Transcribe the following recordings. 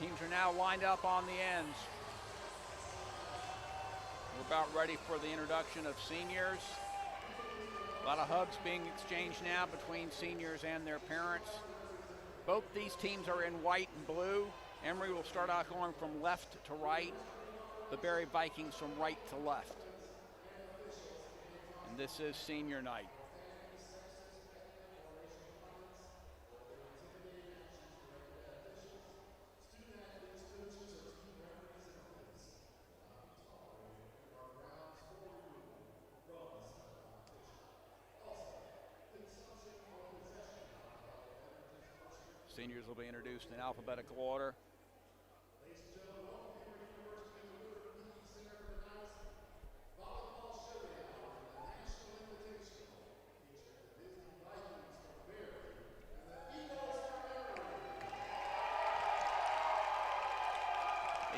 Teams are now lined up on the ends. We're about ready for the introduction of seniors. A lot of hugs being exchanged now between seniors and their parents. Both these teams are in white and blue. Emory will start out going from left to right. The Berry Vikings from right to left. And this is senior night. Seniors will be introduced in alphabetical order.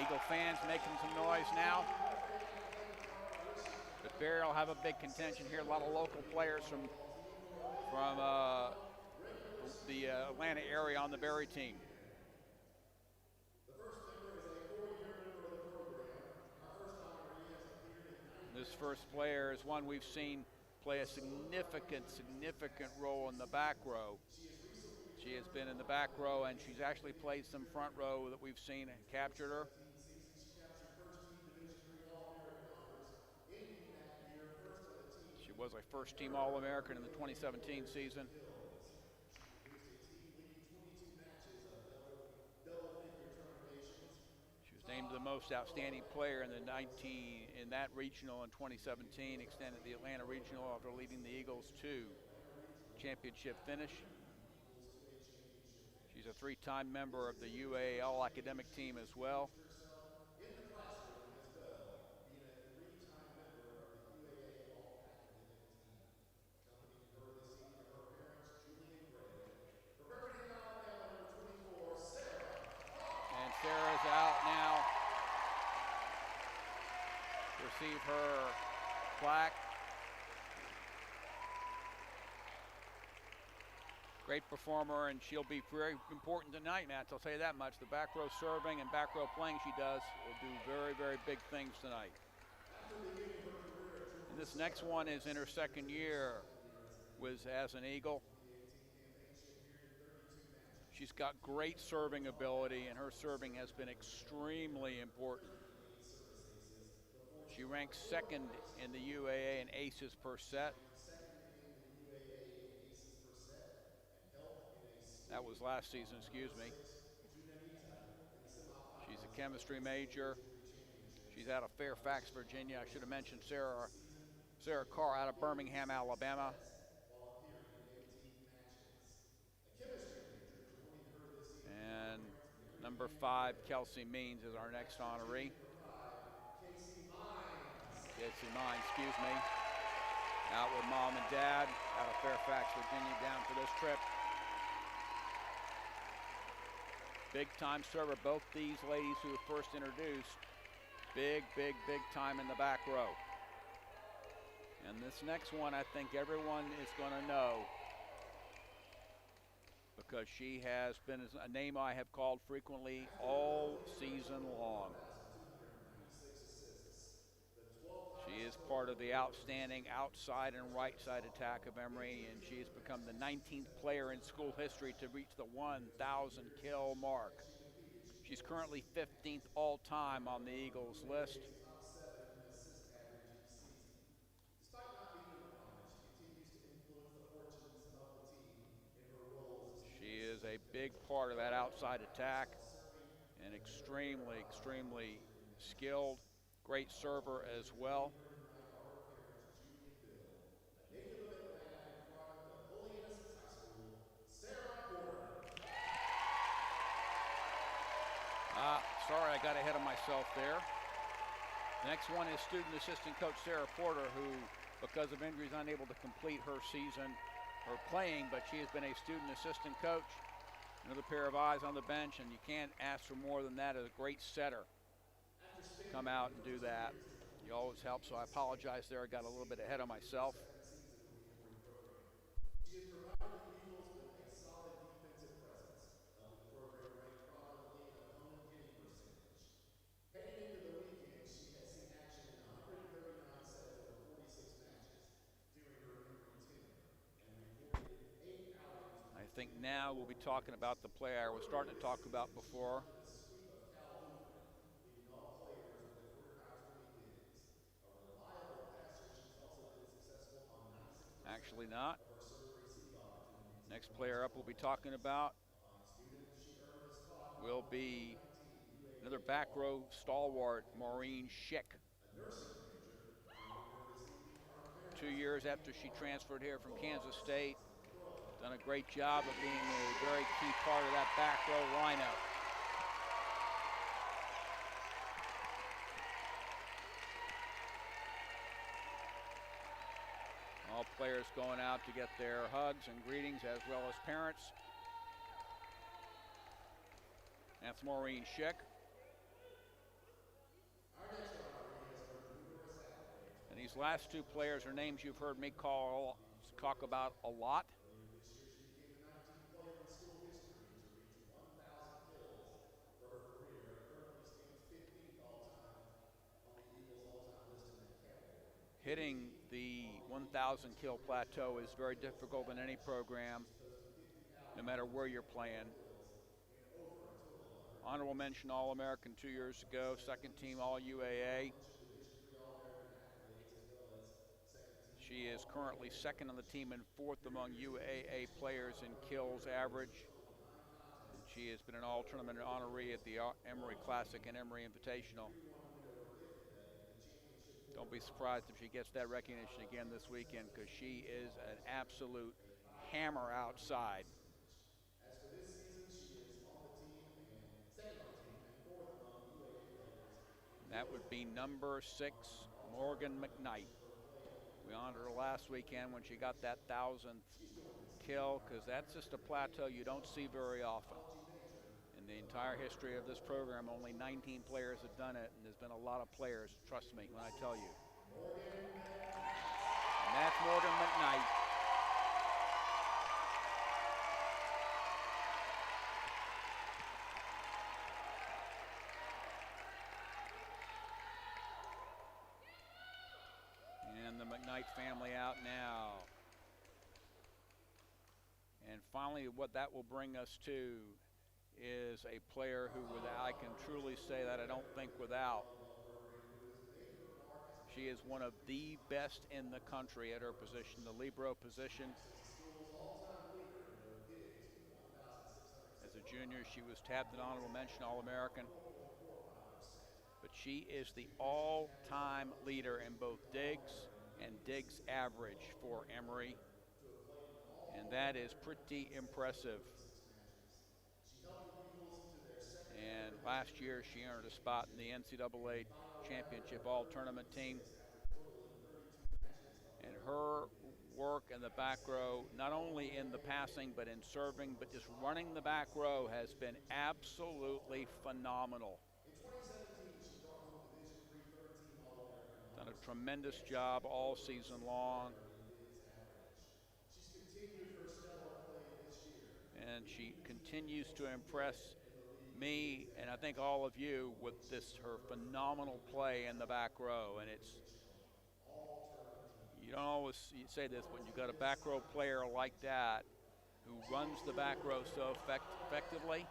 Eagle fans making some noise now. But Berry will have a big contention here. A lot of local players from the Atlanta area on the Berry team. This first player is one we've seen play a significant role in the back row. She has been in the back row, and she's actually played some front row that we've seen and captured her. She was a first-team All-American in the 2017 season. She was named the most outstanding player in that regional in 2017, extended the Atlanta regional after leading the Eagles to championship finish. She's a three-time member of the UAA All-Academic team as well. And Sarah's out now to receive her plaque. Great performer, and she'll be very important tonight, Matt. I'll tell you that much. The back row serving and back row playing she does will do very big things tonight. And this next one is in her second year as an Eagle. She's got great serving ability, and her serving has been extremely important. She ranks second in the UAA in aces per set. That was last season, excuse me. She's a chemistry major. She's out of Fairfax, Virginia. I should have mentioned Sarah Carr out of Birmingham, Alabama. And number 5, Kelsey Means, is our next honoree. Casey Mine, excuse me. Out with mom and dad, out of Fairfax, Virginia, down for this trip. Big time server, both these ladies who were first introduced. Big time in the back row. And this next one, I think everyone is going to know, because she has been a name I have called frequently all season long. She is part of the outstanding outside and right side attack of Emory, and she has become the 19th player in school history to reach the 1,000 kill mark. She's currently 15th all-time on the Eagles list. She is a big part of that outside attack and extremely skilled. Great server as well. Sorry, I got ahead of myself there. The next one is student assistant coach Sarah Porter, who, because of injuries, unable to complete her season, her playing, but she has been a student assistant coach. Another pair of eyes on the bench, and you can't ask for more than that as a great setter. Come out and do that. You always help, so I apologize there. I got a little bit ahead of myself. think now we'll be talking about the player I was starting to talk about before. With a sweep of Cal Lutheran, leading all players with a career high 20 innings. A reliable passer, she's also been successful on 96% Actually not. of her serve receive opportunities in Next the player women's up we'll be varsity. talking about A fine student, she earned a spot on will the be 2019 another UAA back row All-American stalwart, Liberty Maureen team. Schick. A nursing major, joining her this evening are 2 parents years Emily after she Barr, transferred here from Kansas Lois State. Thompson-McCroy. Done a great job of being a very key part of that back row lineup. All players going out to get their hugs and greetings, as well as parents. That's Maureen Schick. Our next honoree has earned numerous accolades. And these last two players are names you've heard me talk about a lot. Earlier this year, she became the 19th player in school history to reach 1,000 kills for her career and currently stands 15th all-time on the Eagles' all-time list in that category. Hitting the 1,000 kill plateau is very difficult in any program, no matter where you're playing. Honorable mention All-American 2 years ago, second team All-UAA. She is currently second on the team and fourth among UAA players in kills average. And she has been an all-tournament honoree at the Emory Classic and Emory Invitational. Don't be surprised if she gets that recognition again this weekend, because she is an absolute hammer outside. As for this season, she is on the team and second on the team and fourth among UAA players. That would be number 6, Morgan McKnight. We honored her last weekend when she got that 1,000th kill, because that's just a plateau you don't see very often. In the entire history of this program, only 19 players have done it, and there's been a lot of players, trust me when I tell you. And that's Morgan McKnight. And the McKnight family out now. And finally, what that will bring us to is a player who, I can truly say that I don't think without. She is one of the best in the country at her position, the libero position. As a junior, she was tabbed an honorable mention All-American. But she is the all-time leader in both digs and digs average for Emory. And that is pretty impressive. And last year she earned a spot in the NCAA Championship All-Tournament team. And her work in the back row, not only in the passing but in serving, but just running the back row, has been absolutely phenomenal. In 2017, she brought home Division III third team All-American honors. Done a tremendous job all season long. She's continued her stellar play this year. And she continues to impress me, and I think all of you, with her phenomenal play in the back row. And it's, you don't always say this, when you've got a back row player like that who runs the back row so effectively.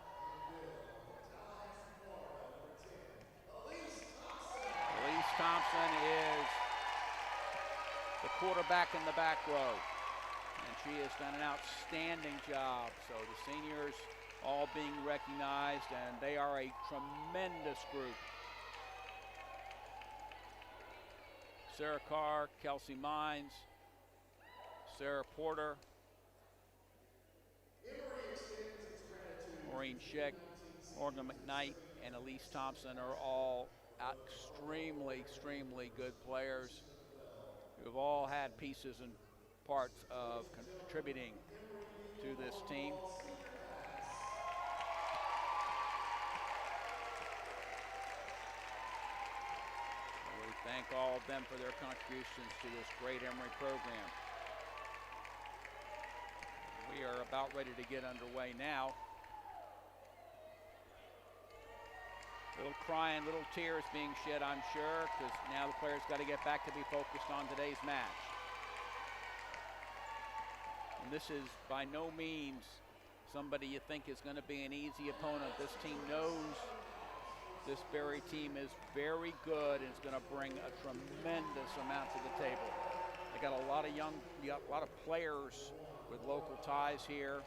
Elise Thompson is the quarterback in the back row, and she has done an outstanding job. So the seniors all being recognized, and they are a tremendous group. Sarah Carr, Kelsey Mines, Sarah Porter, Maureen Schick, Morgan McKnight, and Elise Thompson are all extremely good players who have all had pieces and parts of contributing to this team. We thank all of them for their contributions to this great Emory program. We are about ready to get underway now. Little crying, little tears being shed, I'm sure, because now the players got to get back to be focused on today's match. And this is by no means somebody you think is going to be an easy opponent. This team knows this Berry team is very good and is going to bring a tremendous amount to the table. They got a lot of players with local ties here,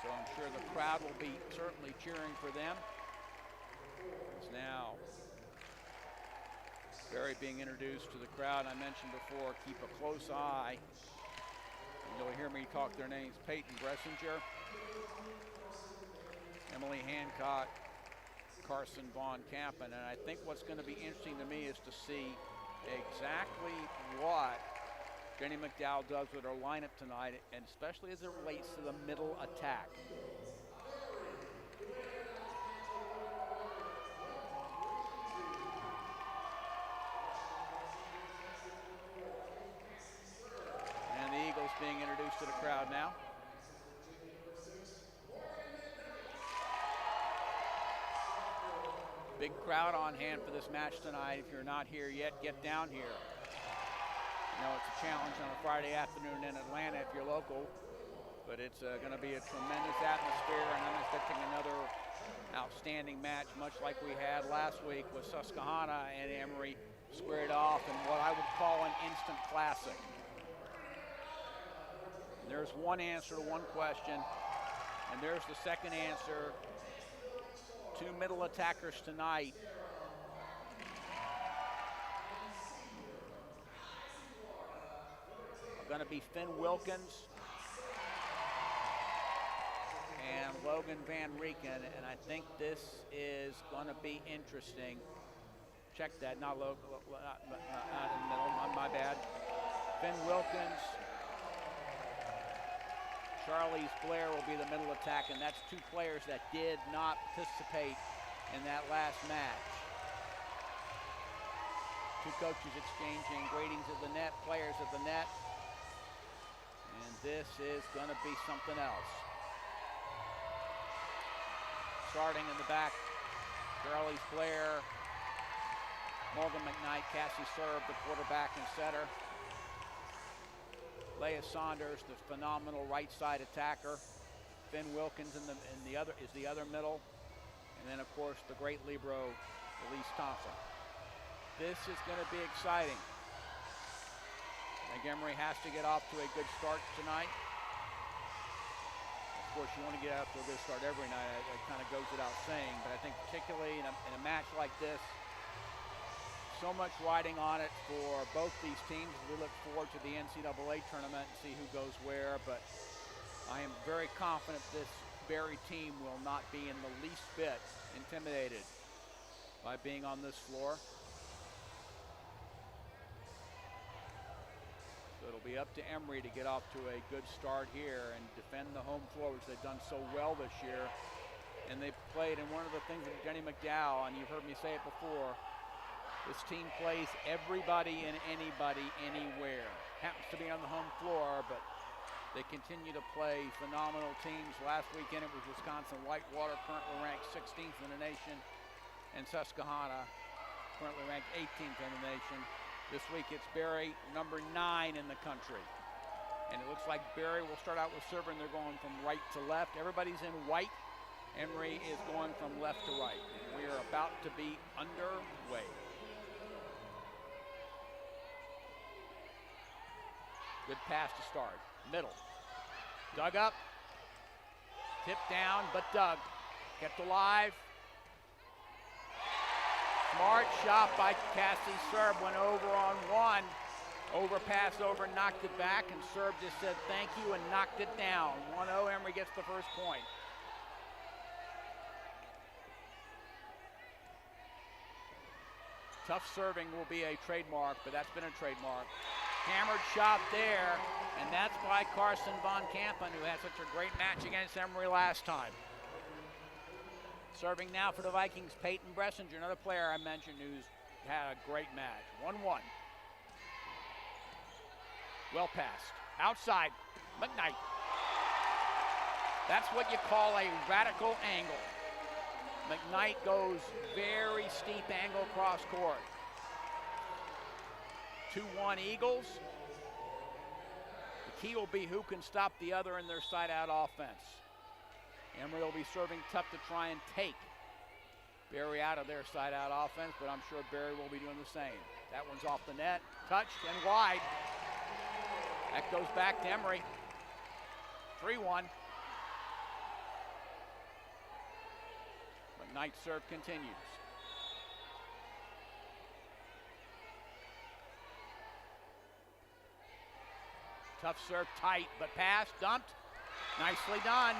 so I'm sure the crowd will be certainly cheering for them. It's now Berry being introduced to the crowd. I mentioned before, keep a close eye. You'll hear me talk their names: Peyton Bressinger, Emily Hancock, Carson Von Kampen. And I think what's going to be interesting to me is to see exactly what Jenny McDowell does with her lineup tonight, and especially as it relates to the middle attack. And the Eagles being introduced to the crowd now. Big crowd on hand for this match tonight. If you're not here yet, get down here. You know, it's a challenge on a Friday afternoon in Atlanta if you're local, but it's going to be a tremendous atmosphere, and I'm expecting another outstanding match, much like we had last week with Susquehanna and Emory squared off in what I would call an instant classic. And there's one answer to one question, and there's the second answer. Two middle attackers tonight. Are going to be Finn Wilkins and Logan Van Rieken, and I think this is going to be interesting. Check that, not in the middle, my bad. Finn Wilkins, Charlize Blair will be the middle attack, and that's two players that did not participate in that last match. Two coaches exchanging gradings at the net, players at the net, and this is going to be something else. Starting in the back, Charlize Blair, Morgan McKnight, Cassie Serb, the quarterback and setter. Leah Saunders, the phenomenal right side attacker. Finn Wilkins is the other middle. And then, of course, the great libero, Elise Thompson. This is going to be exciting. I think Emory has to get off to a good start tonight. Of course, you want to get out to a good start every night. It kind of goes without saying. But I think particularly in a match like this, so much riding on it for both these teams. We look forward to the NCAA tournament and see who goes where, but I am very confident this Berry team will not be in the least bit intimidated by being on this floor. So it'll be up to Emory to get off to a good start here and defend the home floor, which they've done so well this year. And they've played, and one of the things with Jenny McDowell, and you've heard me say it before, this team plays everybody and anybody anywhere. Happens to be on the home floor, but they continue to play phenomenal teams. Last weekend it was Wisconsin Whitewater, currently ranked 16th in the nation, and Susquehanna, currently ranked 18th in the nation. This week it's Berry, number 9 in the country. And it looks like Berry will start out with serving. They're going from right to left. Everybody's in white. Emory is going from left to right. And we are about to be underway. Good pass to start. Middle. Dug up. Tipped down, but dug. Kept alive. Smart shot by Cassie Serb. Went over on one. Overpass over, knocked it back, and Serb just said thank you and knocked it down. 1-0, Emory gets the first point. Tough serving will be a trademark, but that's been a trademark. Hammered shot there, and that's by Carson Von Kampen, who had such a great match against Emory last time. Serving now for the Vikings, Peyton Bressinger, another player I mentioned who's had a great match. 1-1. Well passed. Outside, McKnight. That's what you call a radical angle. McKnight goes very steep angle cross court. 2-1 Eagles. The key will be who can stop the other in their side out offense. Emory will be serving tough to try and take Barry out of their side-out offense, but I'm sure Barry will be doing the same. That one's off the net, touched and wide. That goes back to Emory. 3-1. McKnight serve continues. Tough serve, tight, but pass, dumped. Nicely done.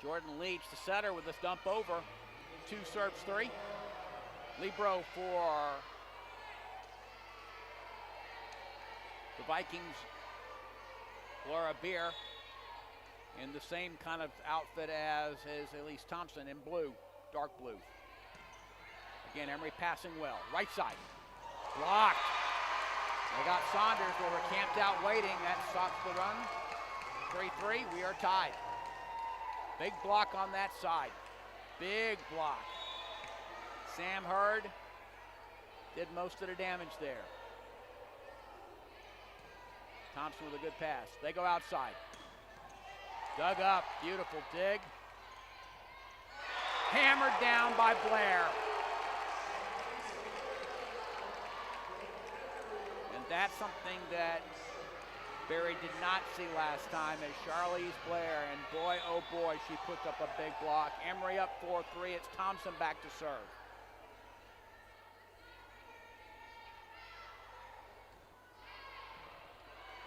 Jordan Leach, the setter, with this dump over. 2 serves, 3. Libero for the Vikings, Laura Beer, in the same kind of outfit as Elise Thompson in blue, dark blue. Again, Emory passing well. Right side. Blocked. They got Saunders, who were camped out waiting. That stops the run. 3-3. We are tied. Big block on that side. Big block. Sam Hurd did most of the damage there. Thompson with a good pass. They go outside. Dug up. Beautiful dig. Hammered down by Blair. And that's something that Barry did not see last time, as Charlize Blair, and boy, oh boy, she puts up a big block. Emory up 4-3. It's Thompson back to serve.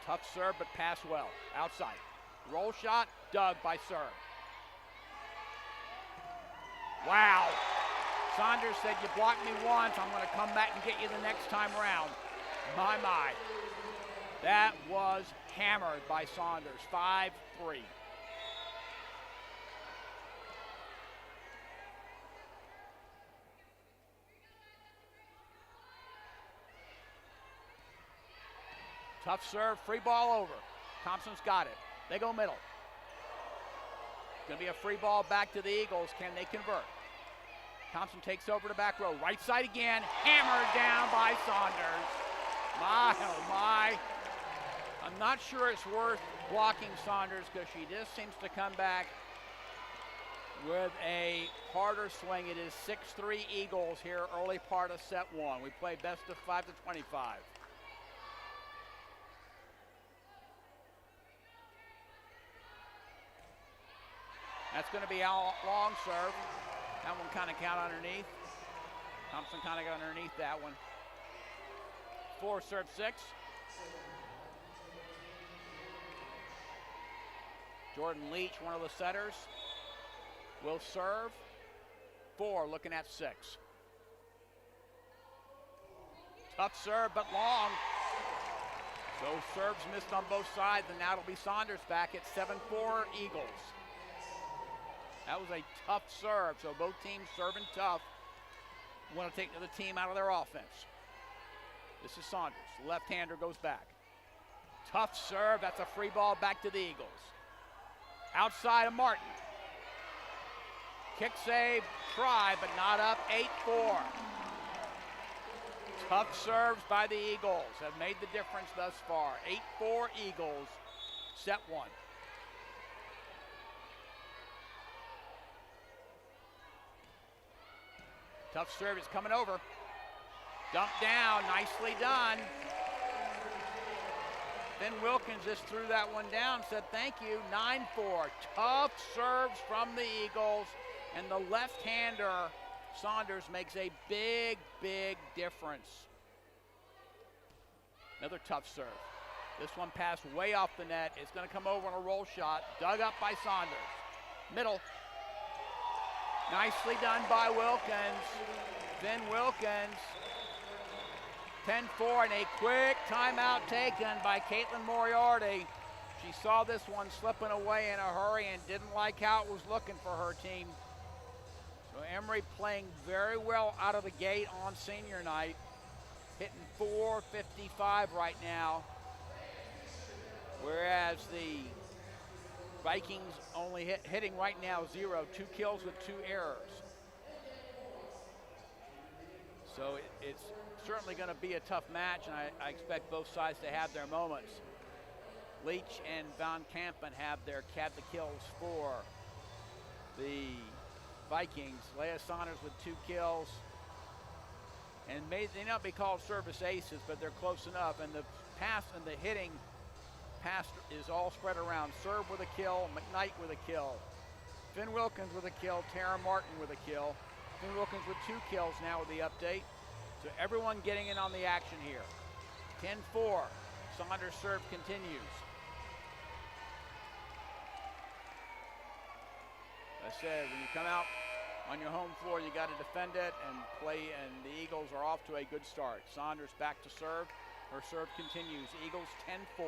Tough serve, but pass well. Outside. Roll shot, dug by serve. Wow. Saunders said, you blocked me once, I'm going to come back and get you the next time around. My. That was hammered by Saunders. 5-3. Tough serve, free ball over. Thompson's got it. They go middle. It's going to be a free ball back to the Eagles. Can they convert? Thompson takes over the back row. Right side again. Hammered down by Saunders. My, oh my. I'm not sure it's worth blocking Saunders because she just seems to come back with a harder swing. It is 6-3 Eagles here, early part of set 1. We play best of 5 to 25. That's going to be a long serve. That one kind of count underneath. Thompson kind of got underneath that one. 4 serve 6. Jordan Leach, one of the setters, will serve. 4 looking at 6. Tough serve, but long. So serves missed on both sides, and now it'll be Saunders back at 7-4 Eagles. That was a tough serve, so both teams serving tough. Want to take the team out of their offense. This is Saunders. Left-hander goes back. Tough serve. That's a free ball back to the Eagles. Outside of Martin. Kick save, try, but not up. 8-4. Tough serves by the Eagles have made the difference thus far. 8-4 Eagles, set 1. Tough serve is coming over. Dumped down, nicely done. Then Wilkins just threw that one down, said thank you. 9-4. Tough serves from the Eagles, and the left-hander, Saunders, makes a big, big difference. Another tough serve. This one passed way off the net. It's going to come over on a roll shot. Dug up by Saunders. Middle. Nicely done by Wilkins. Then Wilkins. 10-4, and a quick timeout taken by Caitlin Moriarty. She saw this one slipping away in a hurry and didn't like how it was looking for her team. So Emory playing very well out of the gate on senior night. Hitting .455 right now. Whereas the Vikings only hitting right now 0, 2 kills with 2 errors. So it's certainly going to be a tough match, and I expect both sides to have their moments. Leach and Van Kampen have the kills for the Vikings. Leah Saunders with 2 kills. And may not be called service aces, but they're close enough. And the pass and the hitting pass is all spread around. Serve with a kill, McKnight with a kill. Finn Wilkins with a kill, Tara Martin with a kill. Finn Wilkins with 2 kills now with the update. So everyone getting in on the action here. 10-4, Saunders' serve continues. I said, when you come out on your home floor, you got to defend it and play, and the Eagles are off to a good start. Saunders back to serve. Her serve continues. Eagles 10-4.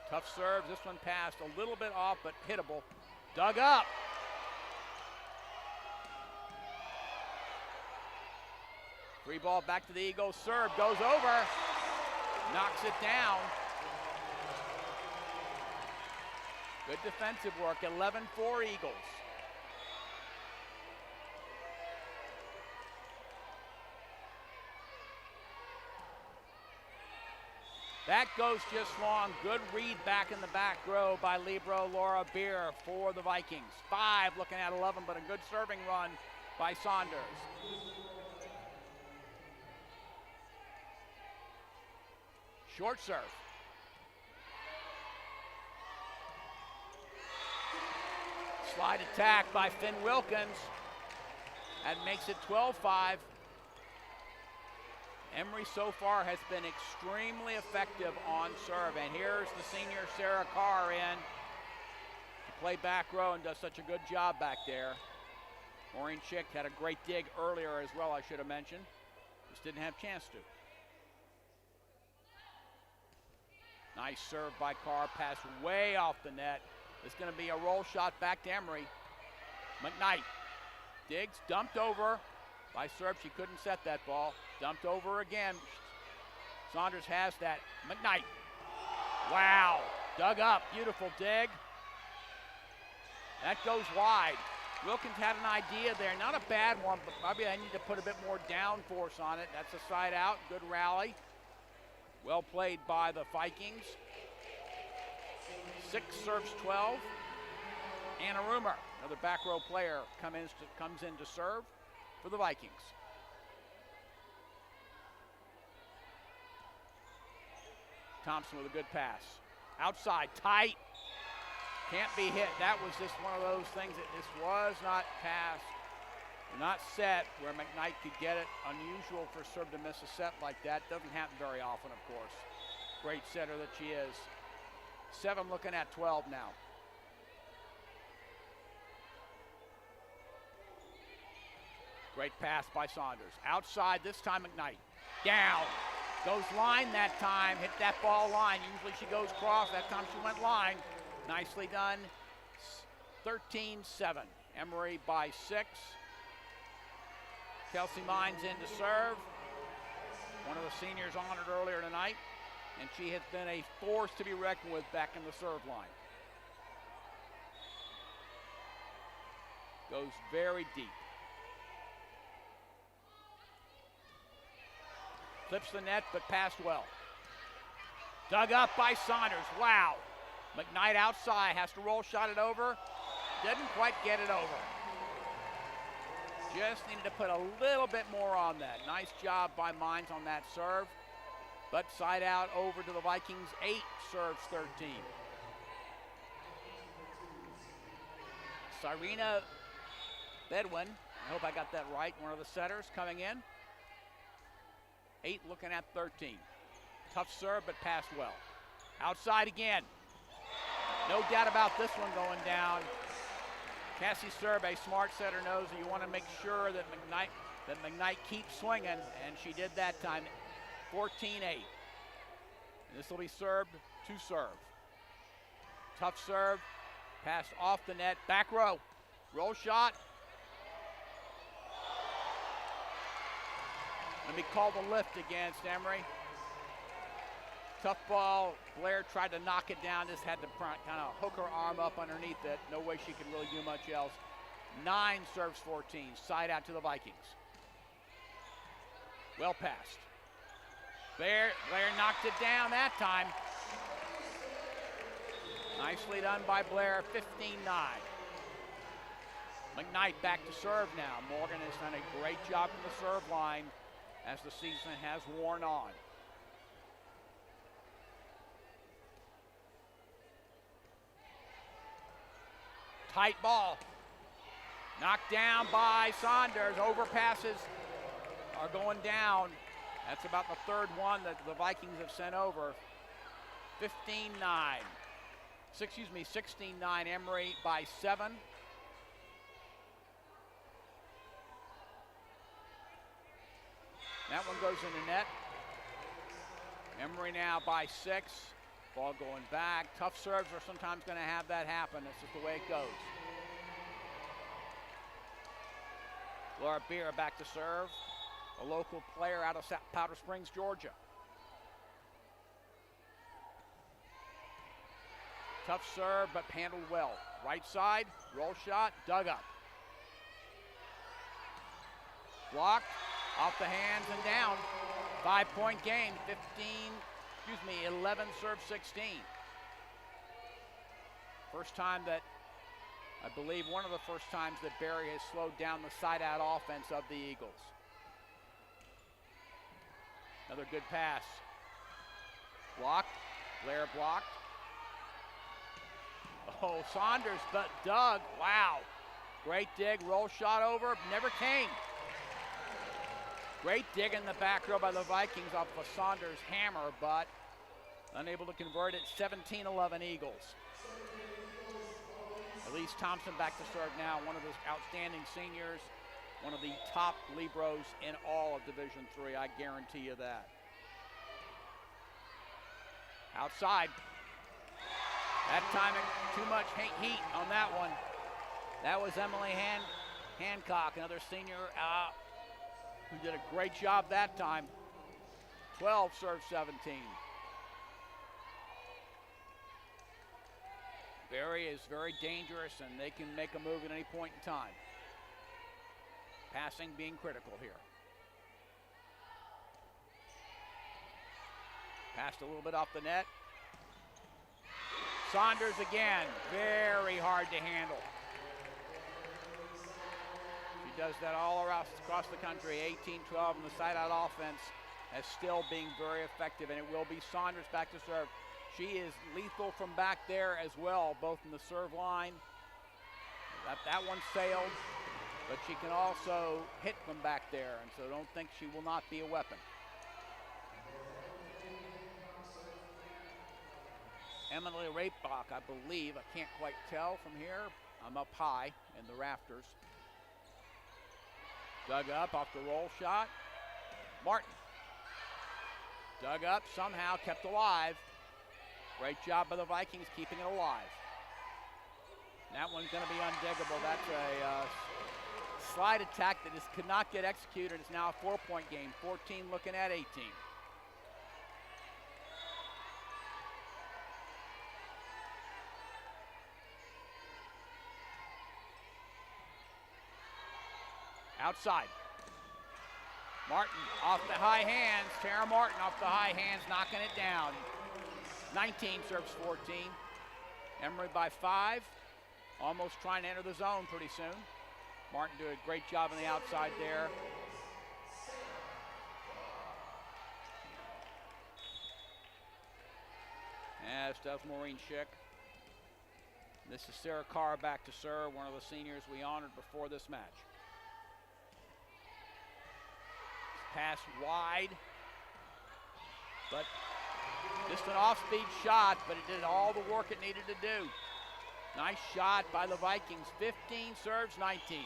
Tough serve. This one passed a little bit off, but hittable. Dug up. Free ball back to the Eagles. Serve goes over. Knocks it down. Good defensive work. 11-4 Eagles. That goes just long. Good read back in the back row by libero Laura Beer for the Vikings. 5 looking at 11, but a good serving run by Saunders. Short serve. Slide attack by Finn Wilkins. That makes it 12-5. Emory so far has been extremely effective on serve. And here's the senior Sarah Carr in to play back row and does such a good job back there. Maureen Chick had a great dig earlier as well, I should have mentioned. Just didn't have a chance to. Nice serve by Carr, pass way off the net. It's going to be a roll shot back to Emory. McKnight digs, dumped over by serve. She couldn't set that ball. Dumped over again. Saunders has that. McKnight. Wow. Dug up. Beautiful dig. That goes wide. Wilkins had an idea there. Not a bad one, but probably I need to put a bit more down force on it. That's a side out. Good rally. Well played by the Vikings. 6 serves 12. Anna Rumer, another back row player, comes in to serve for the Vikings. Thompson with a good pass. Outside, tight. Can't be hit. That was just one of those things that this was not passed, not set where McKnight could get it. Unusual for serve to miss a set like that. Doesn't happen very often, of course. Great setter that she is. 7 looking at 12 now. Great pass by Saunders. Outside this time, McKnight. Down. Goes line that time. Hit that ball line. Usually she goes cross. That time she went line. Nicely done. 13-7. Emory by 6. Kelsey Mines in to serve. One of the seniors honored earlier tonight. And she has been a force to be reckoned with back in the serve line. Goes very deep. Flips the net, but passed well. Dug up by Saunders. Wow. McKnight outside, has to roll, shot it over. Didn't quite get it over. Just needed to put a little bit more on that. Nice job by Mines on that serve. But side out over to the Vikings. 8 serves 13. Cyrena Bedwin, I hope I got that right, one of the setters coming in. 8 looking at 13. Tough serve, but passed well. Outside again. No doubt about this one going down. Cassie Serb, a smart setter, knows that you want to make sure that McKnight keeps swinging, and she did that time. 14-8. And this will be served to serve. Tough serve, passed off the net, back row, roll shot. Let me call the lift against Emory. Tough ball. Blair tried to knock it down, just had to kind of hook her arm up underneath it. No way she could really do much else. 9 serves 14. Side out to the Vikings. Well passed. Blair knocked it down that time. Nicely done by Blair, 15-9. McKnight back to serve now. Morgan has done a great job from the serve line as the season has worn on. Tight ball. Knocked down by Saunders. Overpasses are going down. That's about the third one that the Vikings have sent over. 15-9. 16-9. Emory by 7. That one goes in the net. Emory now by 6. Ball going back. Tough serves are sometimes going to have that happen. That's just the way it goes. Laura Beer back to serve. A local player out of Powder Springs, Georgia. Tough serve, but handled well. Right side, roll shot, dug up. Blocked, off the hands and down. 5-point game, 11 serve 16. First time that, I believe one of the first times that Barry has slowed down the side-out offense of the Eagles. Another good pass. Blocked, Blair blocked. Oh, Saunders, but dug, wow. Great dig, roll shot over, never came. Great dig in the back row by the Vikings off of a Saunders hammer, but unable to convert it. 17-11 Eagles. Elise Thompson back to serve now, one of those outstanding seniors, one of the top Libros in all of Division III, I guarantee you that. Outside. That time, too much heat on that one. That was Emily Hancock, another senior who did a great job that time. 12 serve 17. Barry is very dangerous, and they can make a move at any point in time. Passing being critical here. Passed a little bit off the net. Saunders again, very hard to handle. She does that all across the country. 18-12, and the side-out offense as still being very effective, and it will be Saunders back to serve. She is lethal from back there as well, both in the serve line. That one sailed, but she can also hit from back there, and so don't think she will not be a weapon. Emily Rapebach, I believe, I can't quite tell from here. I'm up high in the rafters. Dug up off the roll shot. Martin. Dug up, somehow kept alive. Great job by the Vikings keeping it alive. That one's going to be undiggable. That's a slide attack that just could not get executed. It's now a 4-point game. 14 looking at 18. Outside. Martin off the high hands. Tara Martin off the high hands, knocking it down. 19 serves 14. Emory by 5. Almost trying to enter the zone pretty soon. Martin did a great job on the outside there. As does Maureen Schick. This is Sarah Carr back to serve, one of the seniors we honored before this match. Pass wide, but just an off-speed shot, but it did all the work it needed to do. Nice shot by the Vikings. 15 serves 19.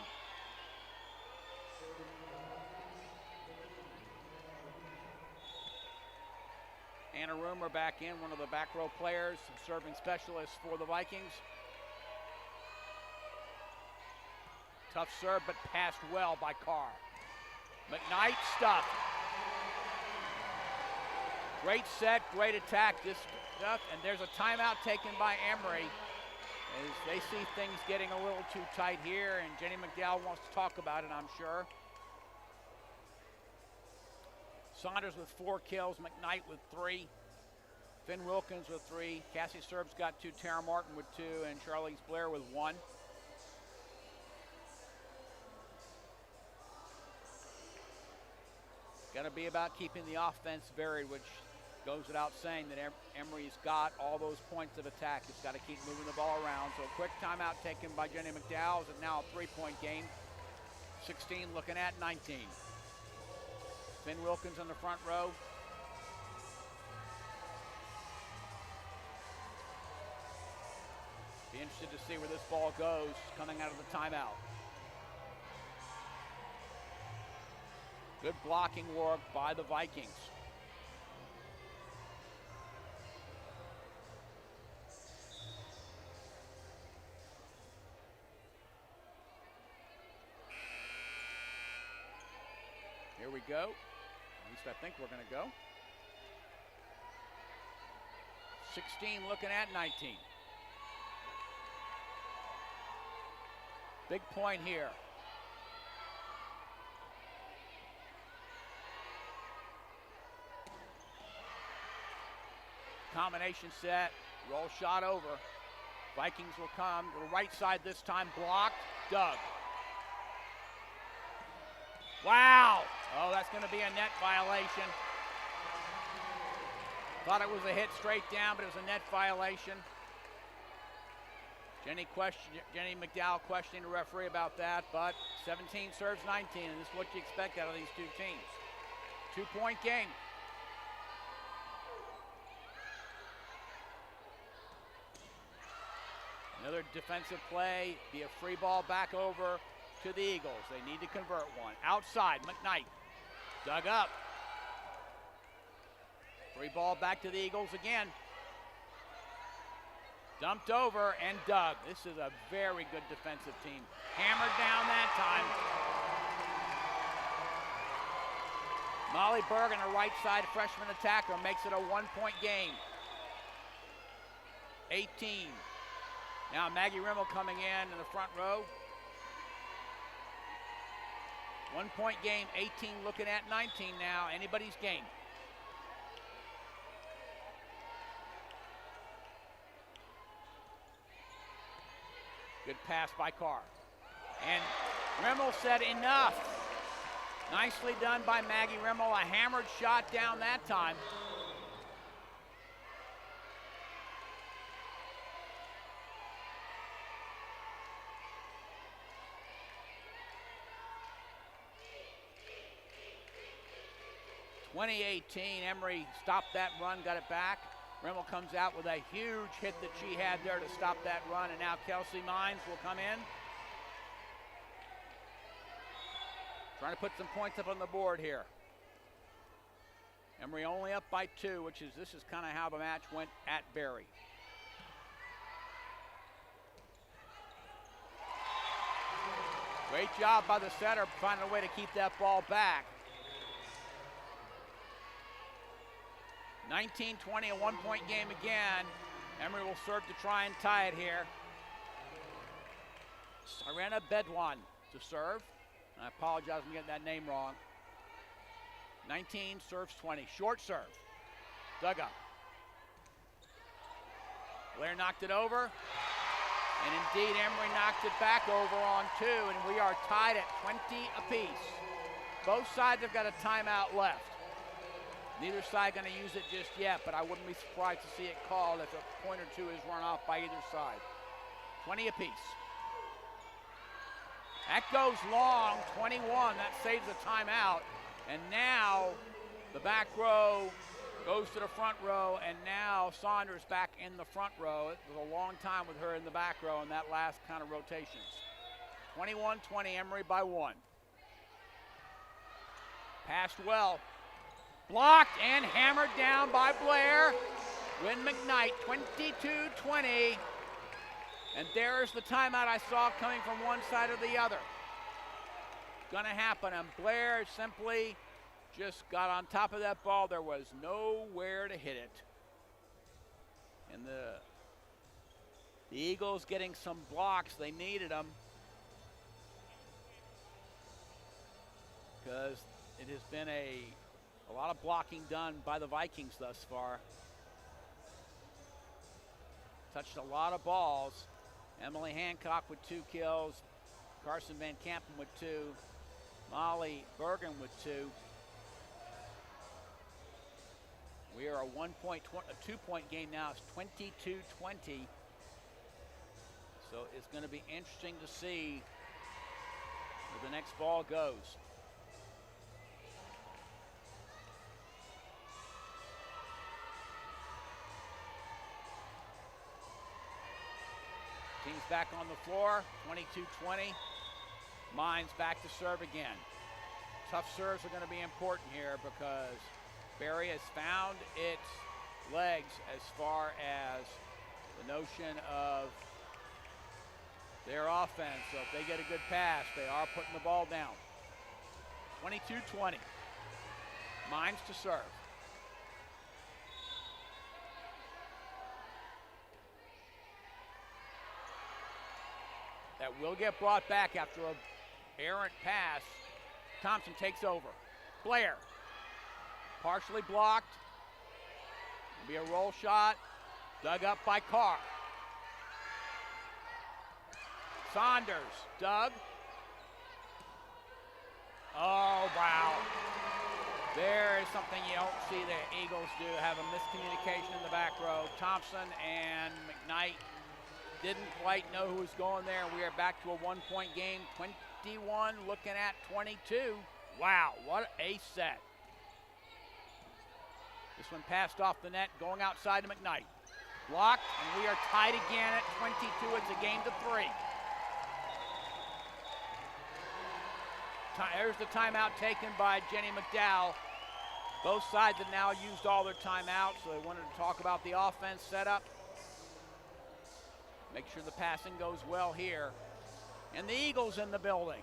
Anna Roomer back in, one of the back row players, serving specialists for the Vikings. Tough serve, but passed well by Carr. McKnight stuff. Great set, great attack. This stuff, and there's a timeout taken by Emory as they see things getting a little too tight here, and Jenny McDowell wants to talk about it, I'm sure. Saunders with 4 kills, McKnight with 3, Finn Wilkins with 3, Cassie Serb's got 2, Tara Martin with 2, and Charlize Blair with 1. Got to be about keeping the offense varied, which goes without saying that Emory's got all those points of attack. It's got to keep moving the ball around. So a quick timeout taken by Jenny McDowell. It's now a 3-point game. 16 looking at 19. Finn Wilkins on the front row. Be interested to see where this ball goes coming out of the timeout. Good blocking work by the Vikings. Here we go. At least I think we're going to go. 16 looking at 19. Big point here. Combination set, roll shot over. Vikings will come to the right side this time, blocked, dug. Wow! Oh, that's going to be a net violation. Thought it was a hit straight down, but it was a net violation. Jenny McDowell questioning the referee about that, but 17 serves 19, and this is what you expect out of these two teams. 2-point game. Another defensive play, be a free ball back over to the Eagles. They need to convert one. Outside, McKnight, dug up. Free ball back to the Eagles again. Dumped over and dug. This is a very good defensive team. Hammered down that time. Molly Berg on the right side, freshman attacker, makes it a 1-point game. 18. Now Maggie Rimmel coming in the front row. 1-point game, 18 looking at 19 now. Anybody's game. Good pass by Carr. And Rimmel said enough. Nicely done by Maggie Rimmel. A hammered shot down that time. Emory stopped that run, got it back. Rimmel comes out with a huge hit that she had there to stop that run, and now Kelsey Mines will come in. Trying to put some points up on the board here. Emory only up by 2, this is kind of how the match went at Berry. Great job by the setter, finding a way to keep that ball back. 19-20, a 1-point game again. Emory will serve to try and tie it here. Serena Bedouin to serve. I apologize, I'm getting that name wrong. 19 serves 20, short serve. Dug up. Blair knocked it over. And indeed, Emory knocked it back over on 2, and we are tied at 20 apiece. Both sides have got a timeout left. Neither side going to use it just yet, but I wouldn't be surprised to see it called if a point or 2 is run off by either side. 20 apiece. That goes long, 21. That saves a timeout. And now the back row goes to the front row, and now Saunders back in the front row. It was a long time with her in the back row in that last kind of rotations. 21-20, Emory by 1. Passed well. Blocked and hammered down by Blair. Win McKnight, 22-20. And there's the timeout I saw coming from one side or the other. Gonna happen, and Blair simply just got on top of that ball. There was nowhere to hit it. And the Eagles getting some blocks. They needed them, because it has been a A lot of blocking done by the Vikings thus far. Touched a lot of balls. Emily Hancock with 2 kills. Carson Van Kampen with 2. Molly Bergen with 2. We are a 2-point game now. It's 22-20. So it's going to be interesting to see where the next ball goes. Team's back on the floor, 22-20. Mines back to serve again. Tough serves are going to be important here because Barry has found its legs as far as the notion of their offense. So if they get a good pass, they are putting the ball down. 22-20. Mines to serve. That will get brought back after an errant pass. Thompson takes over. Blair, partially blocked. Will be a roll shot, dug up by Carr. Saunders, dug. Oh, wow. There is something you don't see the Eagles do, have a miscommunication in the back row. Thompson and McKnight didn't quite know who was going there. We are back to a 1-point game, 21 looking at 22. Wow, what a set. This one passed off the net, going outside to McKnight. Blocked, and we are tied again at 22. It's a game to 3. There's the timeout taken by Jenny McDowell. Both sides have now used all their timeouts, so they wanted to talk about the offense setup. Make sure the passing goes well here. And the Eagles in the building.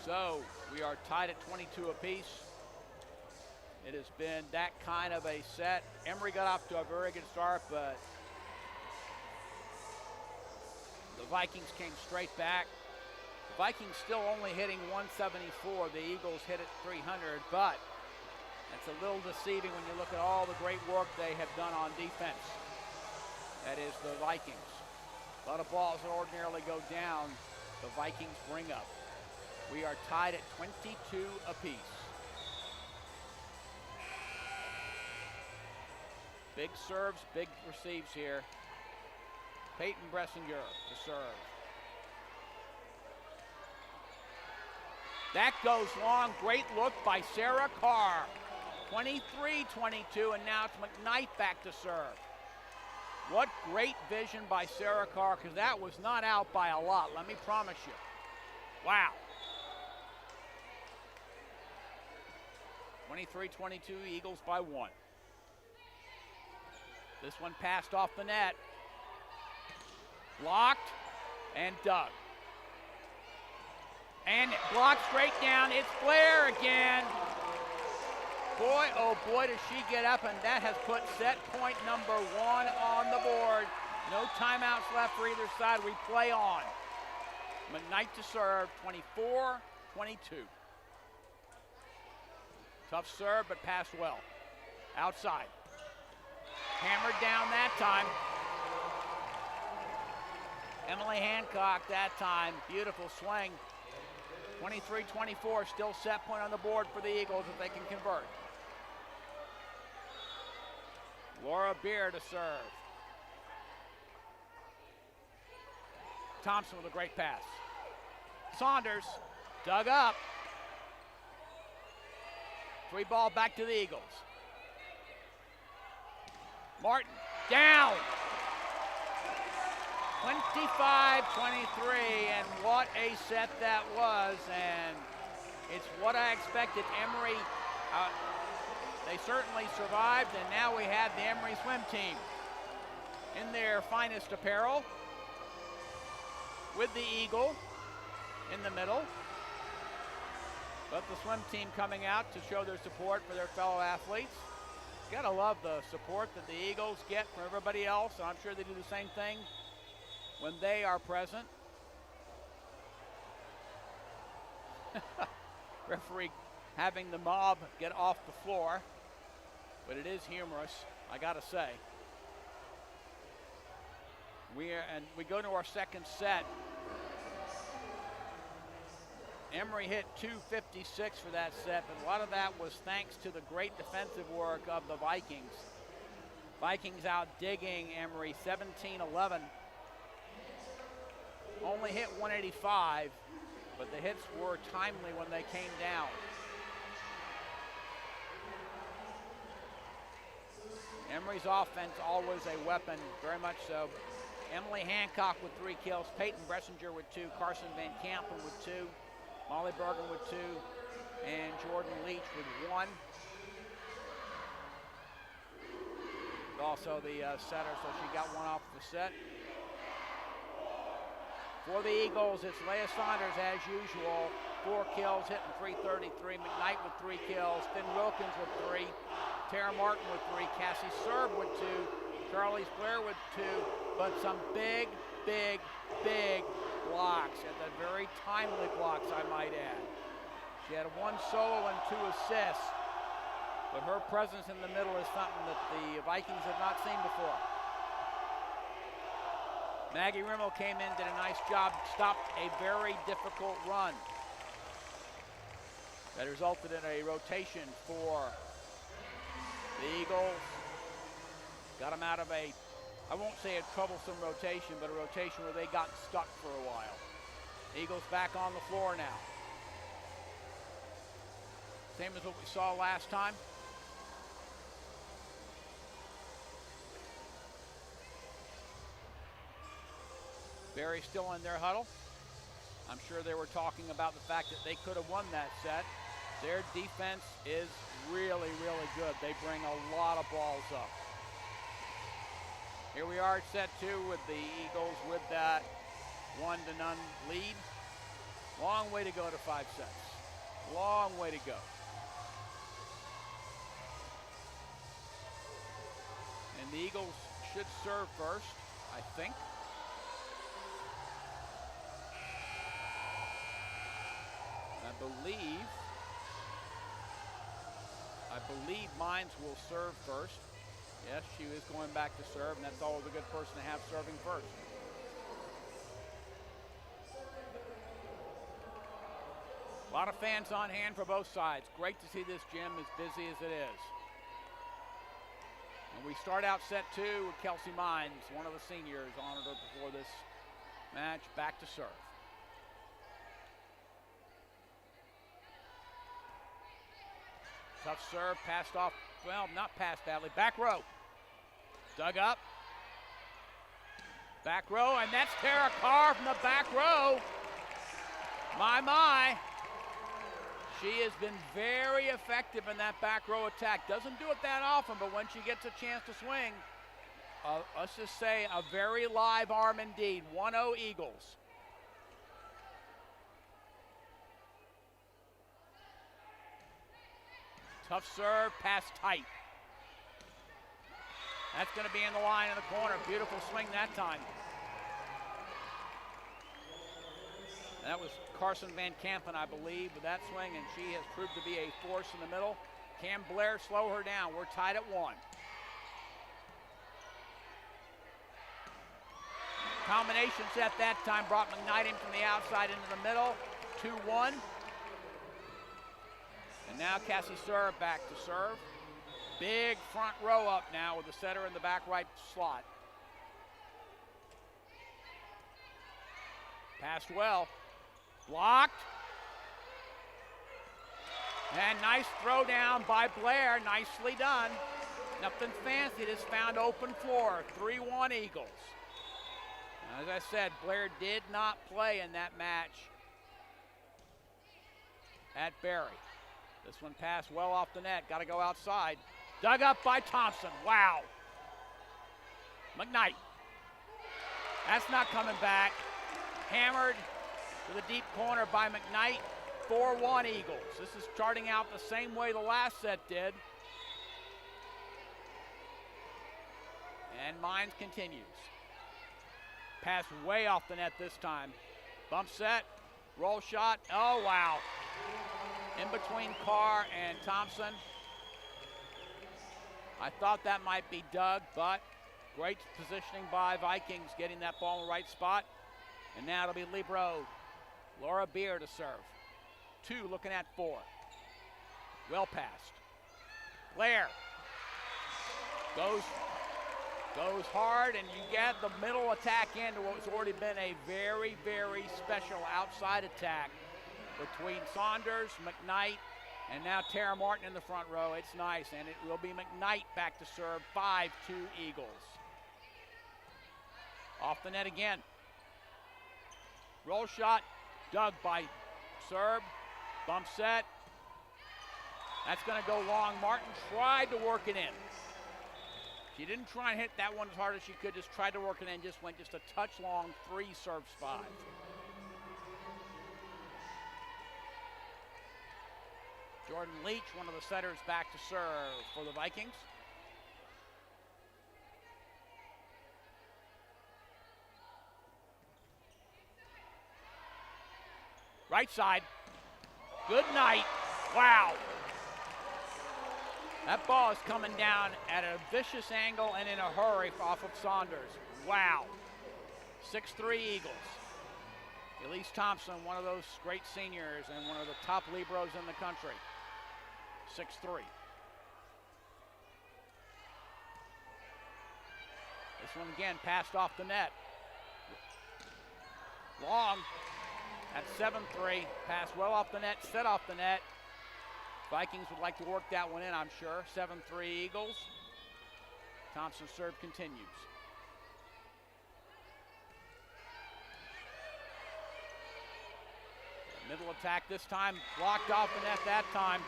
So we are tied at 22 apiece. It has been that kind of a set. Emory got off to a very good start, but the Vikings came straight back. The Vikings still only hitting 174. The Eagles hit at 300, but that's a little deceiving when you look at all the great work they have done on defense. That is the Vikings. A lot of balls that ordinarily go down, the Vikings bring up. We are tied at 22 apiece. Big serves, big receives here. Peyton Bressinger to serve. That goes long. Great look by Sarah Carr. 23-22, and now it's McKnight back to serve. What great vision by Sarah Carr, because that was not out by a lot, let me promise you. Wow. 23-22, Eagles by 1. This one passed off the net. Blocked and dug. And blocked straight down. It's Blair again. Boy, oh boy, does she get up, and that has put set point number 1 on the board. No timeouts left for either side. We play on. McKnight to serve, 24-22. Tough serve, but passed well. Outside. Hammered down that time. Emily Hancock that time. Beautiful swing. 23-24, still set point on the board for the Eagles if they can convert. Laura Beer to serve. Thompson with a great pass. Saunders dug up. 3 ball back to the Eagles. Martin down. 25-23, and what a set that was, and it's what I expected. Emory, they certainly survived, and now we have the Emory swim team in their finest apparel with the eagle in the middle. But the swim team coming out to show their support for their fellow athletes. You gotta love the support that the Eagles get from everybody else, and I'm sure they do the same thing when they are present. Referee having the mob get off the floor, but it is humorous, I gotta say. We go to our second set. Emory hit 256 for that set, but a lot of that was thanks to the great defensive work of the Vikings. Vikings out digging Emory 17-11. Only hit 185, but the hits were timely when they came down. Emory's offense always a weapon, very much so. Emily Hancock with 3 kills, Peyton Bressinger with 2, Carson Van Kampen with 2, Molly Bergen with 2, and Jordan Leach with 1. Also the setter, so she got 1 off the set. For the Eagles, it's Leah Saunders as usual, 4 kills, hitting .333. McKnight with 3 kills, Finn Wilkins with 3, Tara Martin with 3, Cassie Serb with 2, Charlize Blair with 2, but some big, big, big blocks, and the very timely blocks, I might add. She had 1 solo and 2 assists, but her presence in the middle is something that the Vikings have not seen before. Maggie Rimmel came in, did a nice job, stopped a very difficult run that resulted in a rotation for the Eagles. Got them out of a, I won't say a troublesome rotation, but a rotation where they got stuck for a while. Eagles back on the floor now. Same as what we saw last time. Barry still in their huddle. I'm sure they were talking about the fact that they could have won that set. Their defense is really, really good. They bring a lot of balls up. Here we are at set 2 with the Eagles with that 1-0 lead. Long way to go to 5 sets. Long way to go. And the Eagles should serve first, I think. I believe Mines will serve first. Yes, she is going back to serve, and that's always a good person to have serving first. A lot of fans on hand for both sides. Great to see this gym as busy as it is. And we start out set 2 with Kelsey Mines, one of the seniors, honored her before this match, back to serve. Tough serve, passed off, well, not passed badly, back row. Dug up. Back row, and that's Tara Carr from the back row. My. She has been very effective in that back row attack. Doesn't do it that often, but when she gets a chance to swing, let's just say a very live arm indeed. 1-0 Eagles. Tough serve, pass tight. That's going to be in the line in the corner. Beautiful swing that time. That was Carson Van Kampen, I believe, with that swing, and she has proved to be a force in the middle. Can Blair slow her down? We're tied at 1. Combinations at that time brought McKnight in from the outside into the middle. 2-1. And now Cassie Serb back to serve. Big front row up now with the setter in the back right slot. Passed well. Blocked. And nice throw down by Blair. Nicely done. Nothing fancy, just found open floor. 3-1 Eagles. As I said, Blair did not play in that match at Barry. This one passed well off the net. Got to go outside. Dug up by Thompson. Wow. McKnight. That's not coming back. Hammered to the deep corner by McKnight. 4-1 Eagles. This is charting out the same way the last set did. And Mines continues. Pass way off the net this time. Bump set. Roll shot. Oh, wow. in between Carr and Thompson. I thought that might be Doug, but great positioning by Vikings, getting that ball in the right spot. And now it'll be Libro, Laura Beer to serve. 2 looking at 4. Well passed. Blair goes hard, and you get the middle attack into what's already been a very, very special outside attack between Saunders, McKnight, and now Tara Martin in the front row. It's nice, and it will be McKnight back to serve. 5-2 Eagles. Off the net again. Roll shot, dug by serve. Bump set. That's going to go long. Martin tried to work it in. She didn't try and hit that one as hard as she could, just tried to work it in, just went just a touch long. 3 serves 5. Jordan Leach, one of the setters, back to serve for the Vikings. Right side. Good night. Wow. That ball is coming down at a vicious angle and in a hurry off of Saunders. Wow. 6-3 Eagles. Elise Thompson, one of those great seniors and one of the top Libros in the country. 6-3. This one again passed off the net. Long at 7-3. Pass well off the net, set off the net. Vikings would like to work that one in, I'm sure. 7-3 Eagles. Thompson's serve continues. Middle attack this time, blocked off the net that time.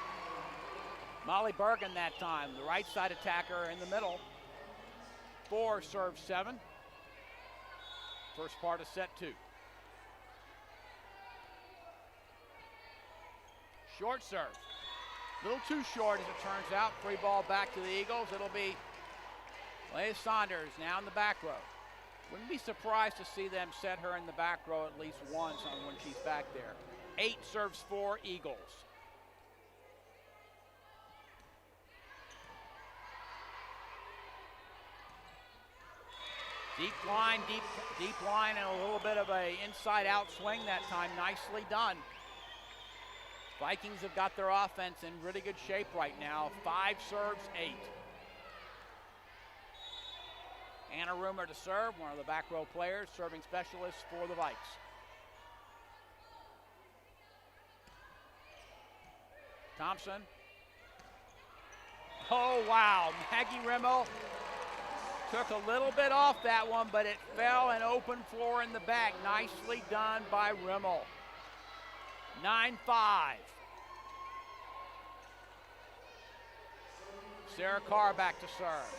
Molly Bergen that time, the right side attacker in the middle. 4 serve 7. First part of set 2. Short serve. A little too short as it turns out. Free ball back to the Eagles. It'll be Leah Saunders now in the back row. Wouldn't be surprised to see them set her in the back row at least once when she's back there. 8 serves 4 Eagles. Deep line, deep line, and a little bit of a inside-out swing that time. Nicely done. Vikings have got their offense in really good shape right now. 5 serves 8. Anna Rumor to serve, one of the back row players, serving specialists for the Vikes. Thompson. Oh, wow. Maggie Rimmel took a little bit off that one, but it fell and open floor in the back. Nicely done by Rimmel. 9-5. Sarah Carr back to serve.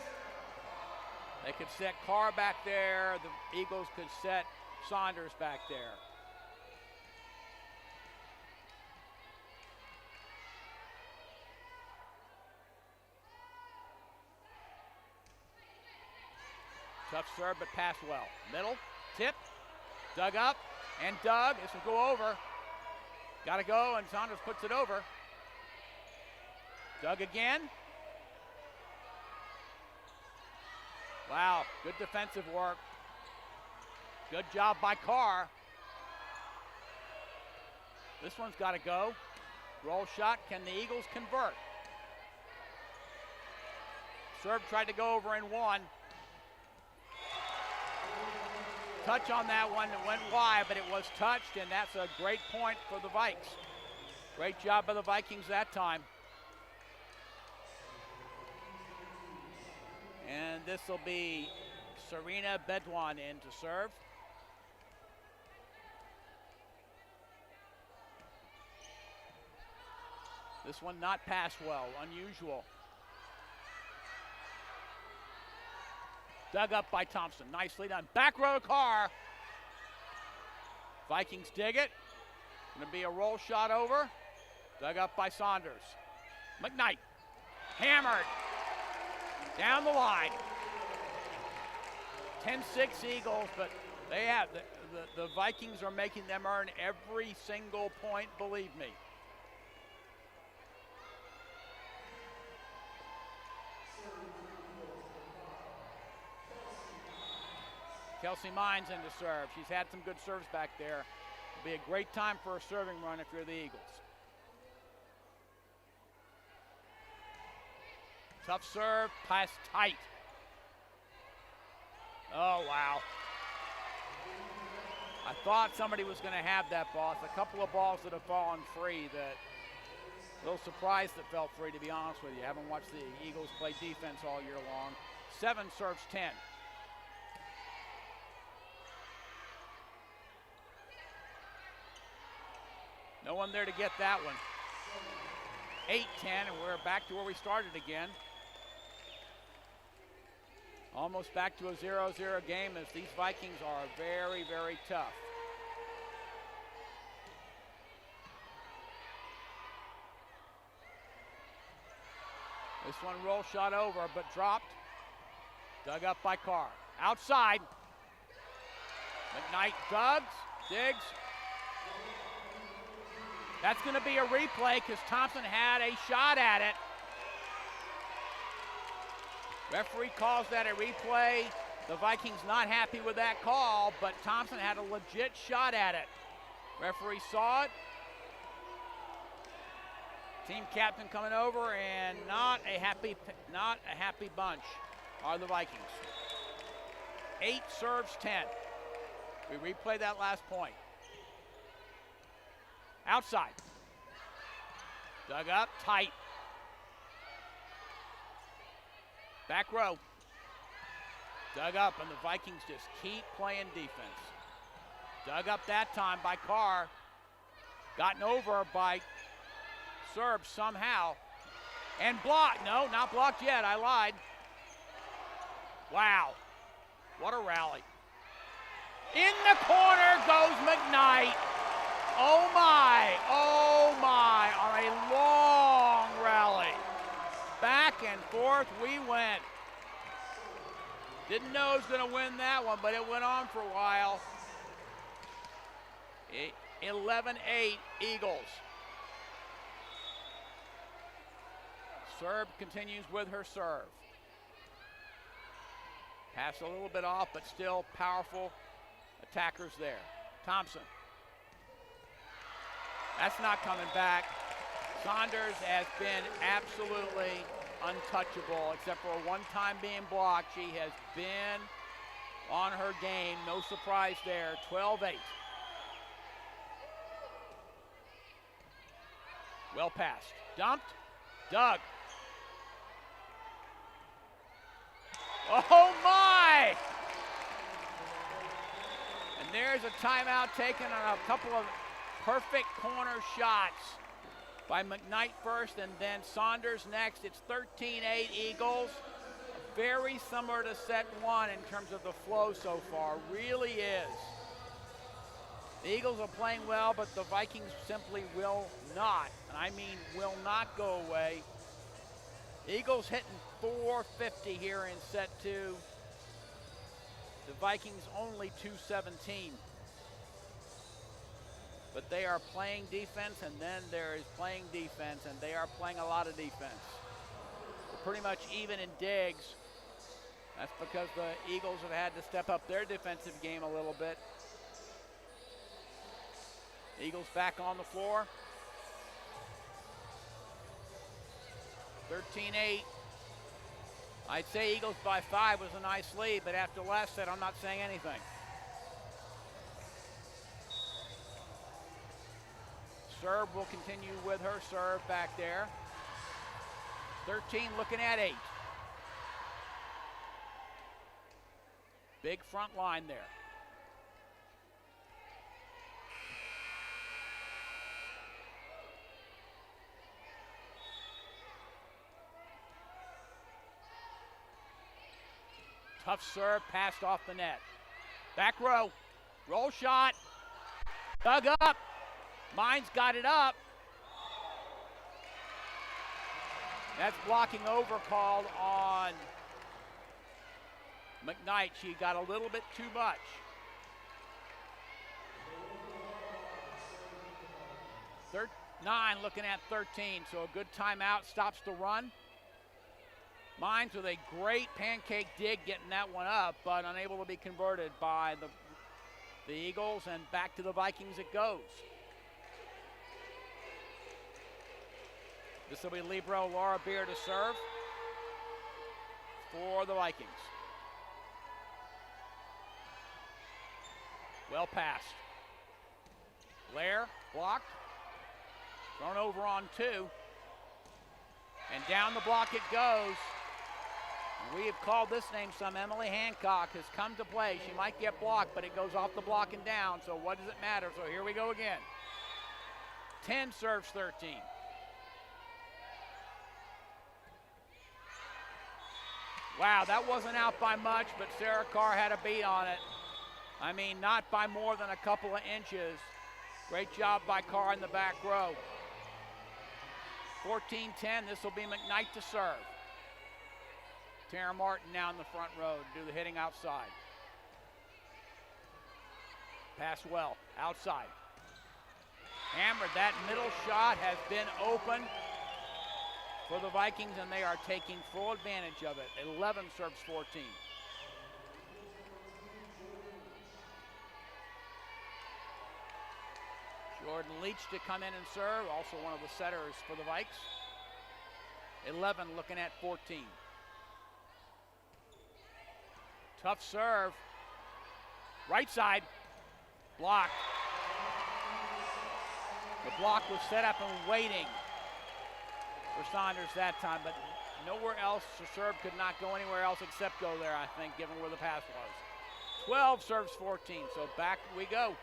They could set Carr back there. The Eagles could set Saunders back there. Tough serve, but passed well. Middle, tip, dug up, and dug. This will go over. Got to go, and Saunders puts it over. Dug again. Wow, good defensive work. Good job by Carr. This one's got to go. Roll shot, can the Eagles convert? Serve tried to go over in 1. Touch on that one, it went wide, but it was touched, and that's a great point for the Vikes. Great job by the Vikings that time. And this will be Serena Bedouin in to serve. This one not passed well, unusual. Dug up by Thompson, nicely done. Back row Carr. Vikings dig it. Gonna be a roll shot over. Dug up by Saunders. McKnight, hammered. Down the line. 10-6 Eagles, but they have, the Vikings are making them earn every single point, believe me. Kelsey Mines into serve. She's had some good serves back there. It'll be a great time for a serving run if you're the Eagles. Tough serve, pass tight. Oh, wow. I thought somebody was going to have that ball. It's a couple of balls that have fallen free that, a little surprised that fell free, to be honest with you. I haven't watched the Eagles play defense all year long. 7 serves 10. No one there to get that one. 8-10, and we're back to where we started again. Almost back to a 0-0 game as these Vikings are very, very tough. This one roll shot over, but dropped. Dug up by Carr. Outside. McKnight digs. That's going to be a replay because Thompson had a shot at it. Referee calls that a replay. The Vikings not happy with that call, but Thompson had a legit shot at it. Referee saw it. Team captain coming over, and not a happy bunch are the Vikings. 8 serves 10. We replay that last point. Outside. Dug up, tight. Back row. Dug up, and the Vikings just keep playing defense. Dug up that time by Carr. Gotten over by Serb somehow. And blocked. No, not blocked yet. I lied. Wow. What a rally. In the corner goes McKnight. Oh my, on a long rally. Back and forth we went. Didn't know who was going to win that one, but it went on for a while. 11-8 Eagles. Serb continues with her serve. Pass a little bit off, but still powerful attackers there. Thompson. That's not coming back. Saunders has been absolutely untouchable, except for a one-time being blocked. She has been on her game. No surprise there. 12-8. Well passed. Dumped. Dug. Oh my! And there's a timeout taken on a couple of perfect corner shots by McKnight first and then Saunders next. It's 13-8 Eagles. Very similar to set one in terms of the flow so far. Really is. The Eagles are playing well, but the Vikings simply will not, and I mean will not go away. Eagles hitting 450 here in set two. The Vikings only 217. But they are playing defense, and then there is playing defense, and they are playing a lot of defense. They're pretty much even in digs. That's because the Eagles have had to step up their defensive game a little bit. Eagles back on the floor. 13-8. I'd say Eagles by 5 was a nice lead, but after last set, I'm not saying anything. Serb will continue with her serve back there. 13 looking at 8. Big front line there. Tough serve, passed off the net. Back row, roll shot, dug up. Mines got it up. That's blocking over called on McKnight. She got a little bit too much. Nine looking at 13, so a good timeout stops the run. Mines with a great pancake dig getting that one up, but unable to be converted by the Eagles, and back to the Vikings it goes. This will be libero Laura Beer to serve for the Vikings. Well passed. Blair blocked. Thrown over on 2. And down the block it goes. We have called this name some. Emily Hancock has come to play. She might get blocked, but it goes off the block and down, so what does it matter? So here we go again. 10 serves 13. Wow, that wasn't out by much, but Sarah Carr had a beat on it. I mean, not by more than a couple of inches. Great job by Carr in the back row. 14-10, this will be McKnight to serve. Tara Martin now in the front row to do the hitting outside. Pass well, outside. Hammered, that middle shot has been open for the Vikings, and they are taking full advantage of it. 11 serves 14. Jordan Leach to come in and serve, also one of the setters for the Vikes. 11 looking at 14. Tough serve. Right side, blocked. The block was set up and waiting for Saunders that time, but nowhere else. The serve could not go anywhere else except go there, I think, given where the pass was. 12 serves 14, so back we go.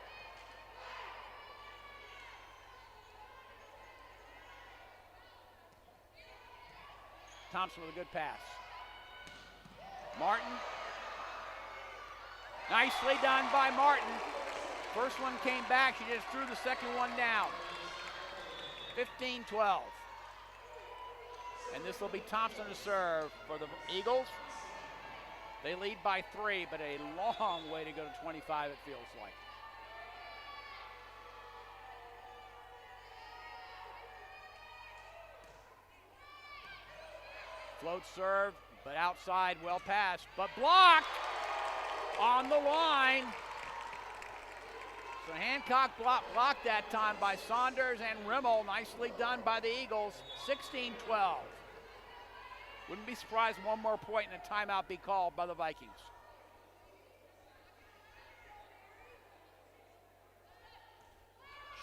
Thompson with a good pass. Martin. Nicely done by Martin. First one came back, she just threw the second one down. 15-12. And this will be Thompson to serve for the Eagles. They lead by 3, but a long way to go to 25, it feels like. Float serve, but outside, well passed, but blocked on the line. So Hancock blocked that time by Saunders and Rimmel. Nicely done by the Eagles. 16-12. Wouldn't be surprised one more point and a timeout be called by the Vikings.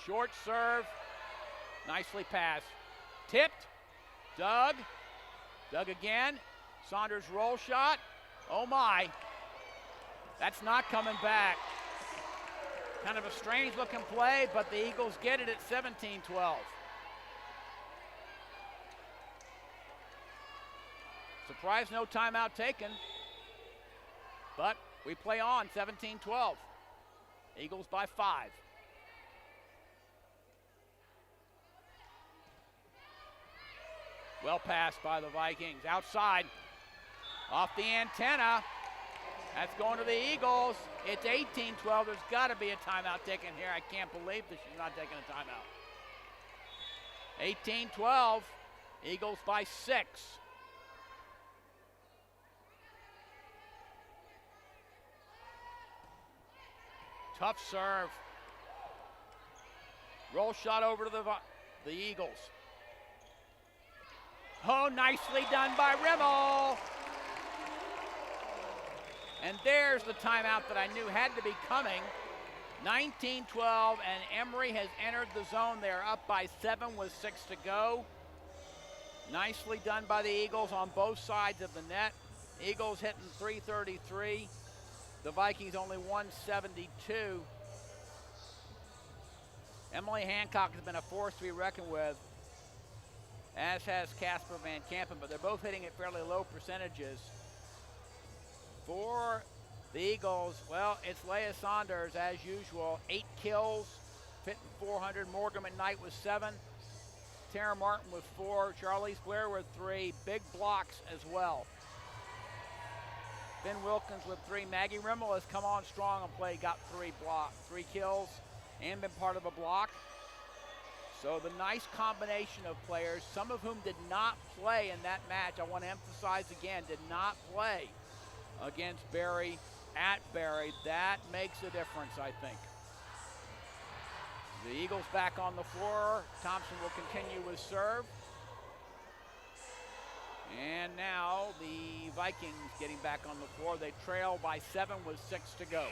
Short serve, nicely passed. Tipped, dug again. Saunders roll shot, oh my. That's not coming back. Kind of a strange looking play, but the Eagles get it at 17-12. Surprised no timeout taken, but we play on. 17-12. Eagles by 5. Well passed by the Vikings. Outside, off the antenna. That's going to the Eagles. It's 18-12. There's got to be a timeout taken here. I can't believe that she's not taking a timeout. 18-12. Eagles by 6. Tough serve. Roll shot over to the Eagles. Oh, nicely done by Rimmel. And there's the timeout that I knew had to be coming. 19-12, and Emory has entered the zone. They are up by 7 with 6 to go. Nicely done by the Eagles on both sides of the net. Eagles hitting 333. The Vikings only 172. Emily Hancock has been a force to be reckoned with, as has Casper Van Kampen, but they're both hitting at fairly low percentages. For the Eagles, well, it's Leah Saunders as usual. 8 kills, hitting 400. Morgan McKnight with 7. Tara Martin with 4. Charlize Blair with 3. Big blocks as well. Ben Wilkins with 3. Maggie Rimmel has come on strong and got 3 kills and been part of a block. So the nice combination of players, some of whom did not play in that match, I want to emphasize again, did not play against Barry at Barry. That makes a difference, I think. The Eagles back on the floor. Thompson will continue with serve. And now the Vikings getting back on the floor. They trail by 7 with 6 to go.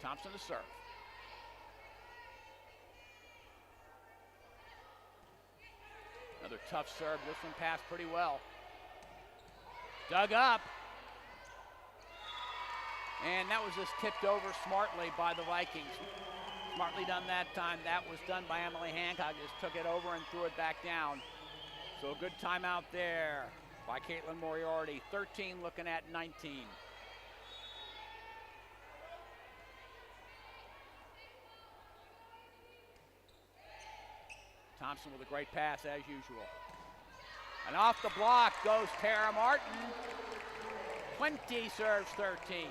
Thompson to serve. Another tough serve. This one passed pretty well. Dug up. And that was just tipped over smartly by the Vikings. Smartly done that time. That was done by Emily Hancock. Just took it over and threw it back down. So a good timeout there by Caitlin Moriarty. 13 looking at 19. Thompson with a great pass as usual. And off the block goes Tara Martin. 20 serves 13.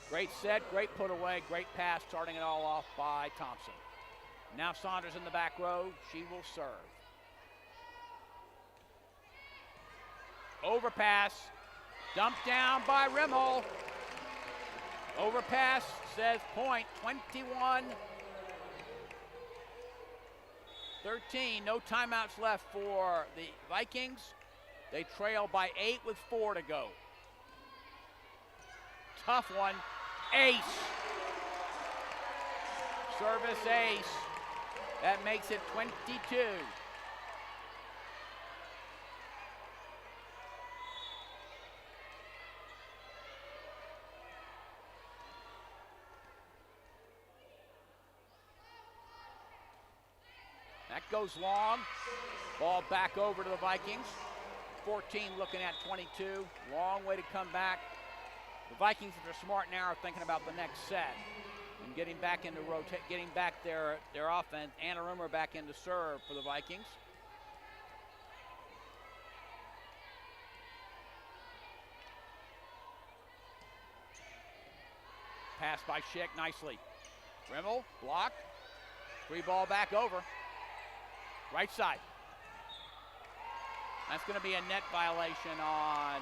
Great set, great put away, great pass, starting it all off by Thompson. Now Saunders in the back row, she will serve. Overpass, dumped down by Rimmel. Overpass says point, 21-13. No timeouts left for the Vikings. They trail by 8 with 4 to go. Tough one. Ace. Service ace. That makes it 22. That goes long. Ball back over to the Vikings. 14 looking at 22. Long way to come back. The Vikings, if they're smart now, are thinking about the next set and getting back into getting back their offense. Anna Rimmer back into serve for the Vikings. Pass by Schick nicely. Rimmel, block. Free ball back over. Right side. That's going to be a net violation on,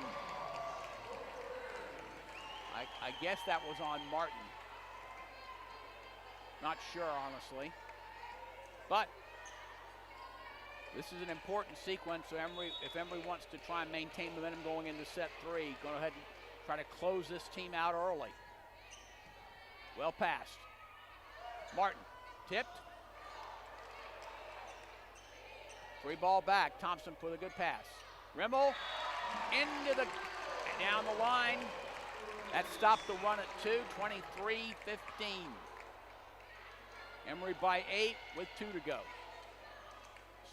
I guess that was on Martin. Not sure, honestly. But this is an important sequence, so if Emory wants to try and maintain momentum going into set 3, go ahead and try to close this team out early. Well passed. Martin, tipped. Free ball back. Thompson for the good pass. Rimmel into down the line. That stopped the run at 2, 23-15. Emory by 8 with 2 to go.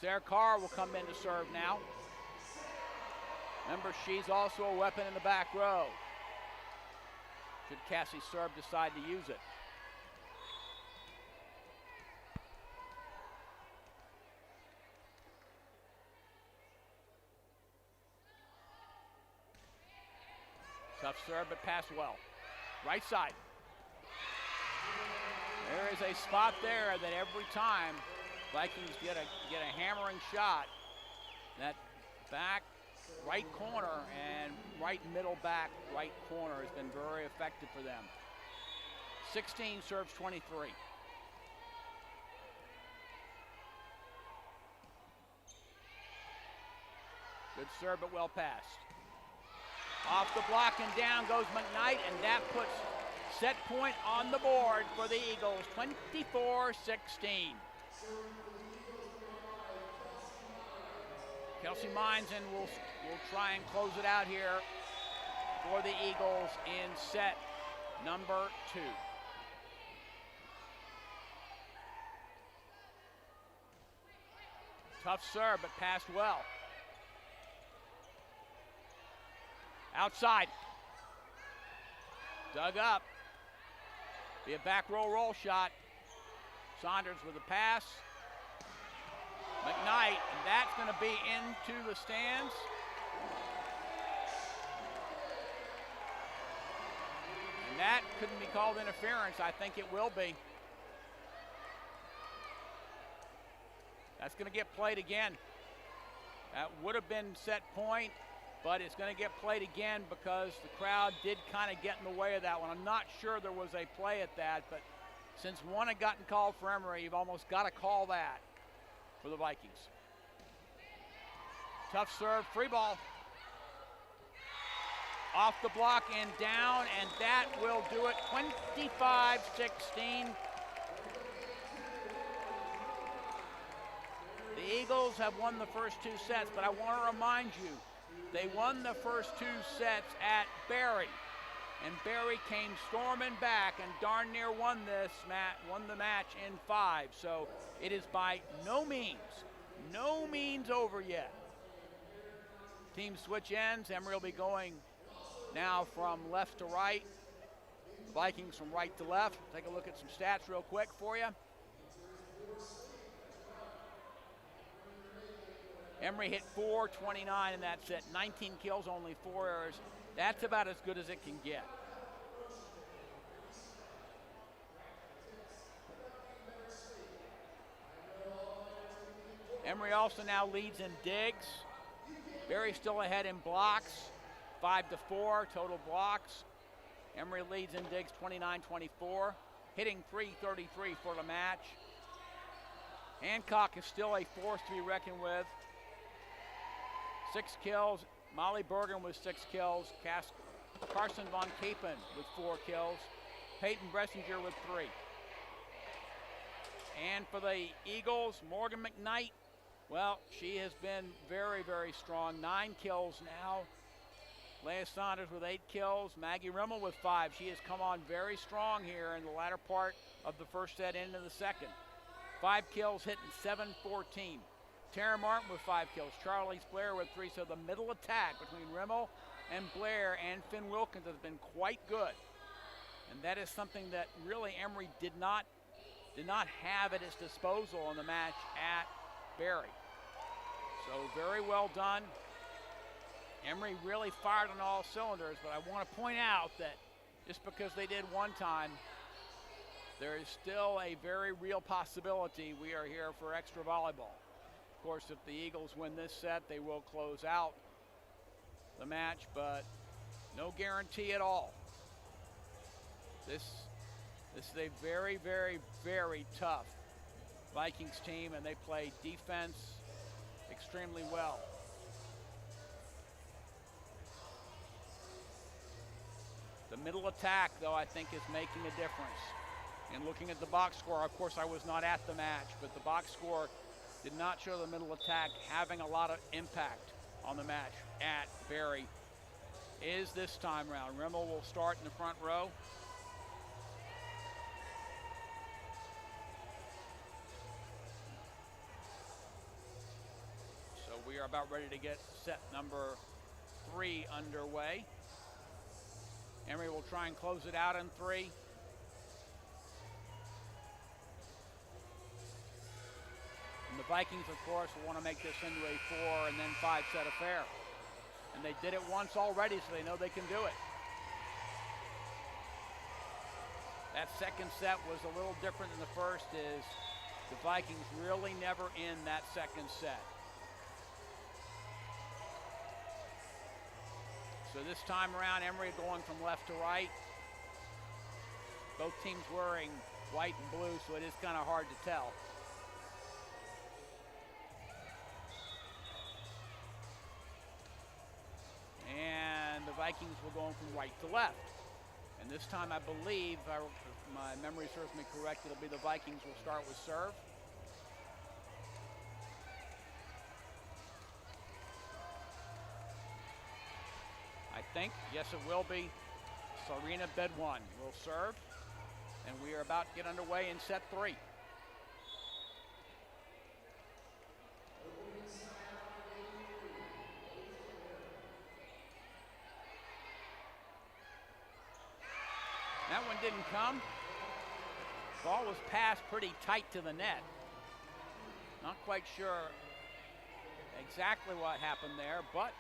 Sarah Carr will come in to serve now. Remember, she's also a weapon in the back row. Should Cassie Serb decide to use it. Tough serve, but pass well. Right side. There is a spot there that every time Vikings get a hammering shot, that back right corner and right middle back right corner has been very effective for them. 16 serves 23. Good serve, but well passed. Off the block and down goes McKnight, and that puts set point on the board for the Eagles, 24-16. Kelsey Meinzen will try and close it out here for the Eagles in set number 2. Tough serve, but passed well. Outside. Dug up. Be a back roll shot. Saunders with a pass. McKnight, and that's going to be into the stands. And that couldn't be called interference. I think it will be. That's going to get played again. That would have been set point, but it's going to get played again because the crowd did kind of get in the way of that one. I'm not sure there was a play at that, but since one had gotten called for Emory, you've almost got to call that for the Vikings. Tough serve, free ball. Off the block and down, and that will do it, 25-16. The Eagles have won the first two sets, but I want to remind you, they won the first two sets at Barry, and Barry came storming back and darn near won the match in 5. So it is by no means over yet. Teams switch ends. Emory will be going now from left to right. The Vikings from right to left. Take a look at some stats real quick for you. Emory hit 429 in that set, 19 kills, only 4 errors. That's about as good as it can get. Emory also now leads in digs. Barry still ahead in blocks, 5-4 total blocks. Emory leads in digs 29-24, hitting .333 for the match. Hancock is still a force to be reckoned with. 6 kills. Molly Bergen with 6 kills. Carson Von Capen with 4 kills. Peyton Bressinger with 3. And for the Eagles, Morgan McKnight, well, she has been very, very strong. 9 kills now. Leah Saunders with 8 kills. Maggie Rimmel with 5. She has come on very strong here in the latter part of the first set into the second. 5 kills, hitting .714. Tara Martin with 5 kills. Charlie Blair with 3. So the middle attack between Rimmel and Blair and Finn Wilkins has been quite good. And that is something that really Emory did not have at its disposal in the match at Barry. So very well done. Emory really fired on all cylinders, but I want to point out that just because they did one time, there is still a very real possibility we are here for extra volleyball. Of course, if the Eagles win this set, they will close out the match, but no guarantee at all. This is a very, very, very tough Vikings team, and they play defense extremely well. The middle attack, though, I think is making a difference. And looking at the box score, of course, I was not at the match, but the box score did not show the middle attack having a lot of impact on the match at Barry. Is this time round. Rimmel will start in the front row. So we are about ready to get set number 3 underway. Emory will try and close it out in 3. And the Vikings, of course, will want to make this into a 4 and then 5 set affair. And they did it once already, so they know they can do it. That second set was a little different than the first, is the Vikings really never in that second set. So this time around, Emory going from left to right. Both teams wearing white and blue, so it is kind of hard to tell. And the Vikings were going from right to left. And this time, I believe, if my memory serves me correct, it'll be the Vikings will start with serve. I think, yes it will be. Serena Bedwan will serve. And we are about to get underway in set 3. That one didn't come. Ball was passed pretty tight to the net. Not quite sure exactly what happened there, but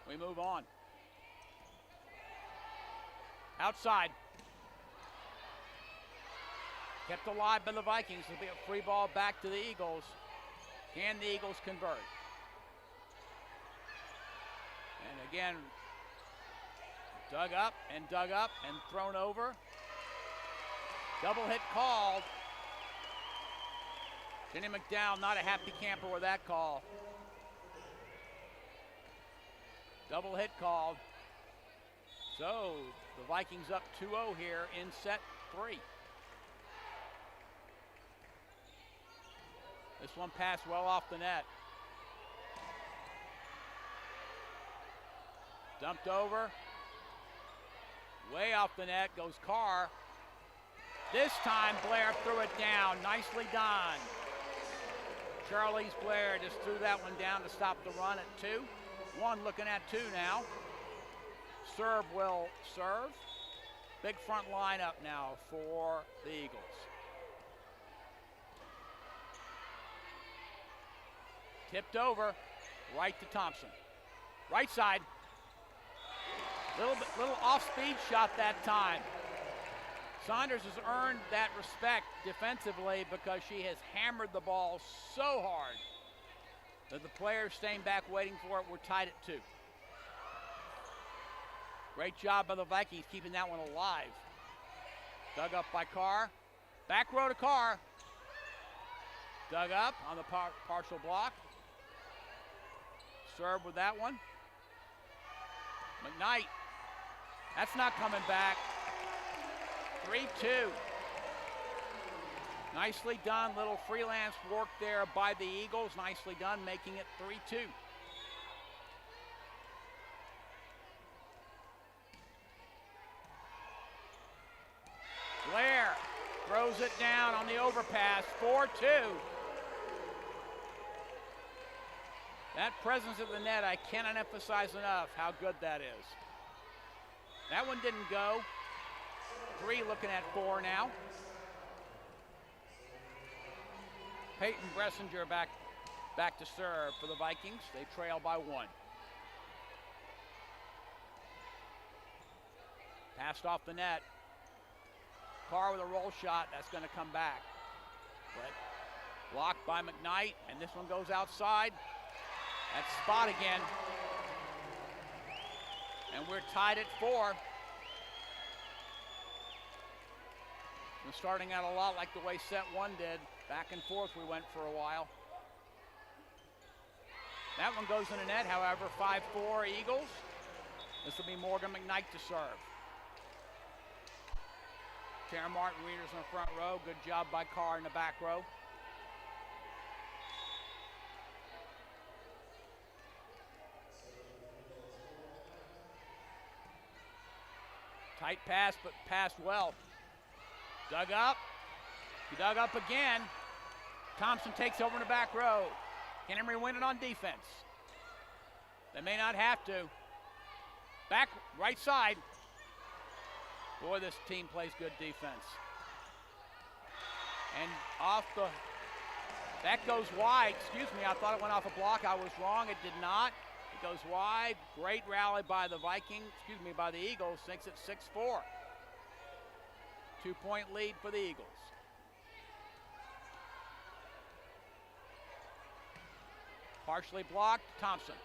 we move on. Outside. Kept alive by the Vikings. It'll be a free ball back to the Eagles. Can the Eagles convert? And again, dug up and thrown over. Double hit called. Jenny McDowell not a happy camper with that call. Double hit called. So the Vikings up 2-0 here in set 3. This one passed well off the net. Dumped over. Way off the net goes Carr. This time Blair threw it down. Nicely done. Charlize Blair just threw that one down to stop the run at 2. 1 looking at 2 now. Serve will serve. Big front lineup now for the Eagles. Tipped over, right to Thompson. Right side. Little off-speed shot that time. Saunders has earned that respect defensively because she has hammered the ball so hard that the players staying back waiting for it were tied at 2. Great job by the Vikings keeping that one alive. Dug up by Carr. Back row to Carr. Dug up on the partial block. Serve with that one. McKnight. That's not coming back. 3-2. Nicely done. Little freelance work there by the Eagles. Nicely done, making it 3-2. Blair throws it down on the overpass. 4-2. That presence of the net, I cannot emphasize enough how good that is. That one didn't go. 3 looking at 4 now. Peyton Bressinger back to serve for the Vikings. They trail by 1. Passed off the net. Carr with a roll shot. That's going to come back. But blocked by McKnight, and this one goes outside. That's spot again. And we're tied at 4. We're starting out a lot like the way set 1 did. Back and forth we went for a while. That one goes in the net, however, 5-4 Eagles. This will be Morgan McKnight to serve. Tara Martin Readers in the front row. Good job by Carr in the back row. Tight pass, but passed well. Dug up. He dug up again. Thompson takes over in the back row. Can Emory win it on defense? They may not have to. Back, right side. Boy, this team plays good defense. And off the, that goes wide. Excuse me, I thought it went off a block. I was wrong, it did not. It goes wide. Great rally by the by the Eagles. Makes it 6-4. 2-point lead for the Eagles. Partially blocked, Thompson.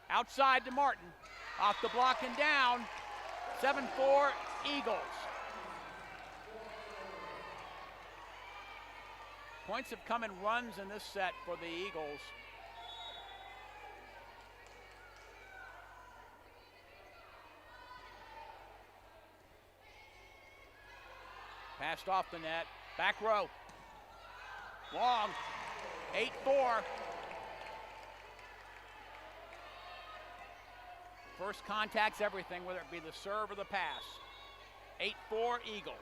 Outside to Martin. Off the block and down. 7-4 Eagles. Points have come in runs in this set for the Eagles. Passed off the net. Back row. Long. 8-4. First contact's everything, whether it be the serve or the pass. 8-4 Eagles.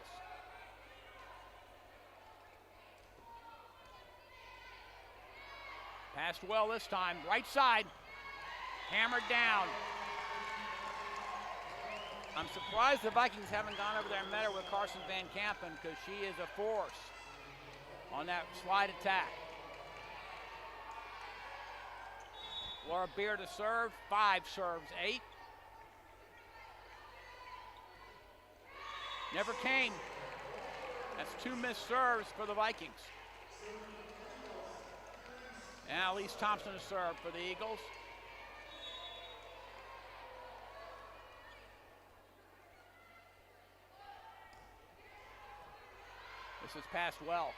Passed well this time. Right side. Hammered down. I'm surprised the Vikings haven't gone over there and met her with Carson Van Kampen, because she is a force on that slide attack. Laura Beer to serve, 5 serves, 8. Never came. That's 2 missed serves for the Vikings. Now Elise Thompson to serve for the Eagles. This is passed well.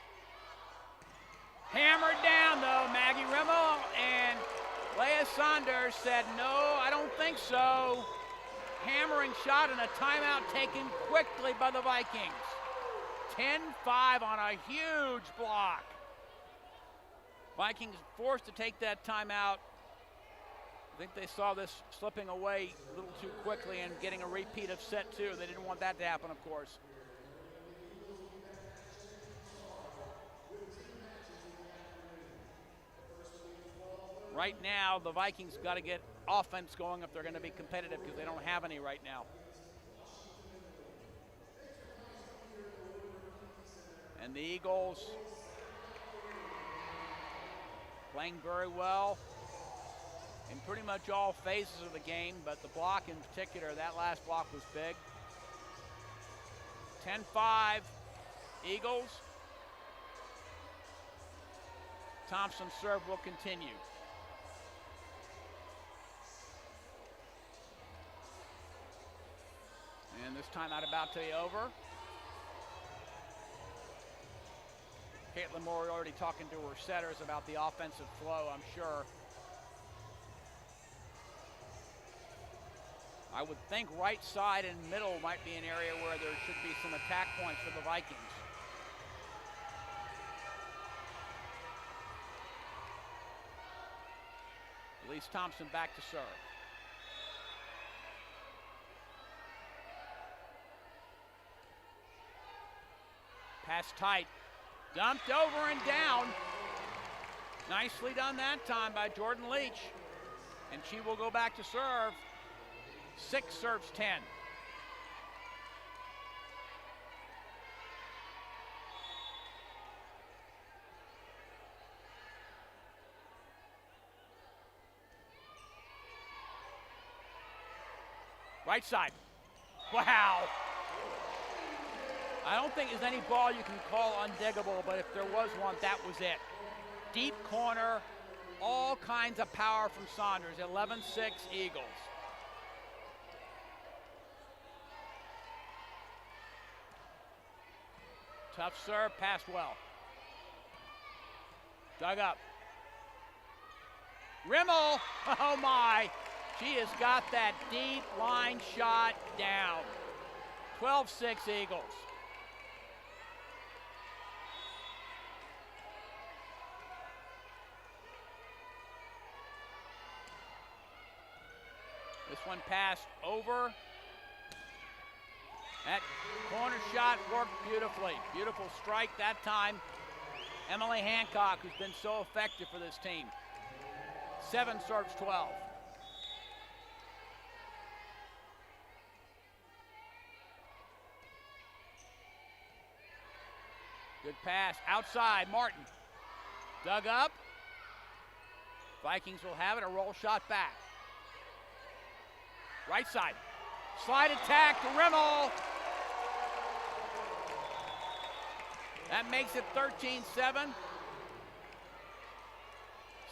Hammered down though, Maggie Rimmel, and Leah Saunders said, no, I don't think so. Hammering shot and a timeout taken quickly by the Vikings. 10-5 on a huge block. Vikings forced to take that timeout. I think they saw this slipping away a little too quickly and getting a repeat of set 2. They didn't want that to happen, of course. Right now, the Vikings got to get offense going if they're going to be competitive, because they don't have any right now. And the Eagles playing very well in pretty much all phases of the game, but the block in particular, that last block was big. 10-5 Eagles. Thompson's serve will continue. And this timeout about to be over. Caitlin Moore already talking to her setters about the offensive flow, I'm sure. I would think right side and middle might be an area where there should be some attack points for the Vikings. Elise Thompson back to serve. Pass tight, dumped over and down. Nicely done that time by Jordan Leach. And she will go back to serve. 6 serves 10. Right side. Wow. I don't think there's any ball you can call undiggable, but if there was one, that was it. Deep corner, all kinds of power from Saunders. 11-6 Eagles. Tough serve, passed well. Dug up. Rimmel, oh my. She has got that deep line shot down. 12-6 Eagles. This one passed over. That corner shot worked beautifully. Beautiful strike that time. Emily Hancock, who's been so effective for this team. 7 serves 12. Good pass. Outside, Martin. Dug up. Vikings will have it. A roll shot back. Right side. Slide attack to Rimmel. That makes it 13-7.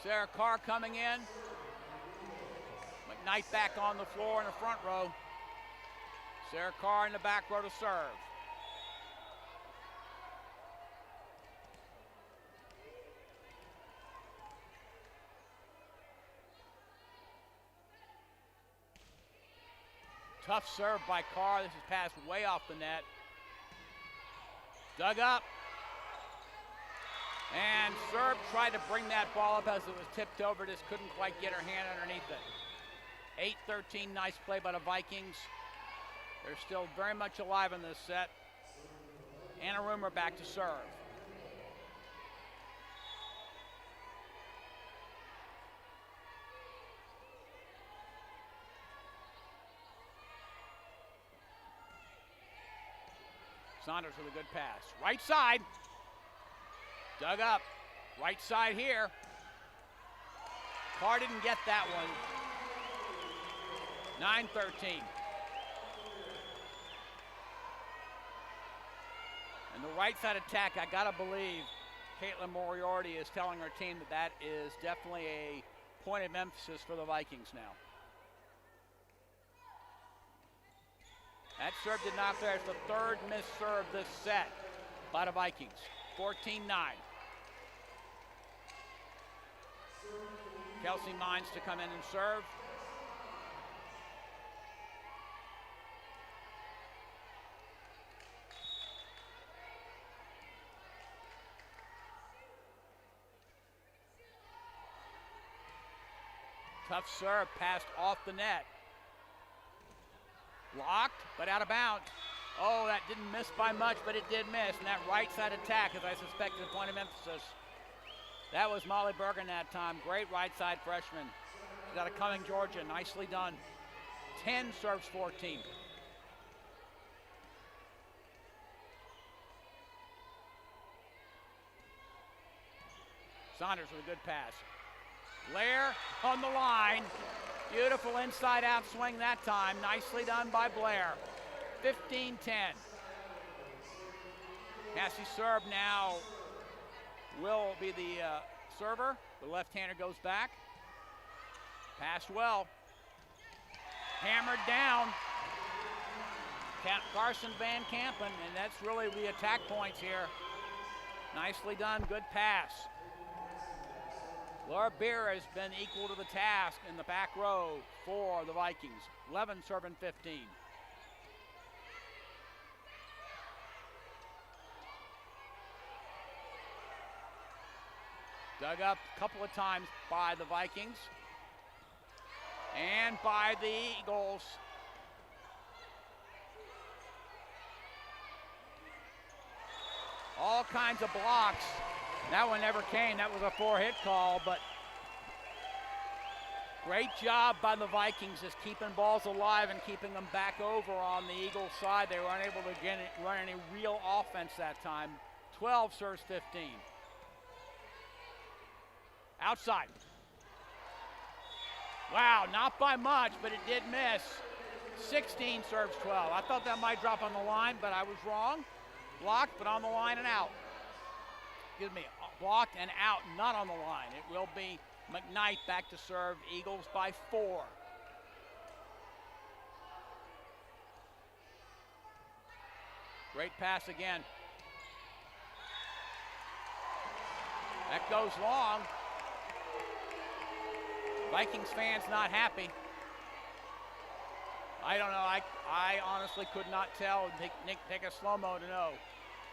Sarah Carr coming in. McKnight back on the floor in the front row. Sarah Carr in the back row to serve. Tough serve by Carr. This is passed way off the net. Dug up. And Serb tried to bring that ball up as it was tipped over. Just couldn't quite get her hand underneath it. 8-13, nice play by the Vikings. They're still very much alive in this set. Anna Rumor back to serve. Saunders with a good pass. Right side. Dug up. Right side here. Carr didn't get that one. 9-13. And the right side attack, I gotta believe Caitlin Moriarty is telling her team that that is definitely a point of emphasis for the Vikings now. That serve did not there. It's the third missed serve this set by the Vikings. 14-9. Kelsey Mines to come in and serve. Tough serve, passed off the net. Blocked, but out of bounds. Oh, that didn't miss by much, but it did miss. And that right side attack, as I suspected, a point of emphasis. That was Molly Bergen that time. Great right side freshman. She's out of Cumming, Georgia. Nicely done. 10 serves 14. Saunders with a good pass. Blair on the line. Beautiful inside-out swing that time. Nicely done by Blair. 15-10. Cassie serve now will be the server. The left-hander goes back. Passed well. Hammered down. Carson Van Kampen, and that's really the attack points here. Nicely done, good pass. Laura Beer has been equal to the task in the back row for the Vikings. 11 serving 15. Dug up a couple of times by the Vikings and by the Eagles. All kinds of blocks. That one never came. That was a 4-hit call, but great job by the Vikings just keeping balls alive and keeping them back over on the Eagles side. They were unable to run any real offense that time. 12 serves 15. Outside. Wow, not by much, but it did miss. 16 serves 12. I thought that might drop on the line, but I was wrong. Blocked, but on the line and out. Excuse me, blocked and out, not on the line. It will be McKnight back to serve. Eagles by 4. Great pass again. That goes long. Vikings fans not happy. I don't know, I honestly could not tell. Take a slow-mo to know.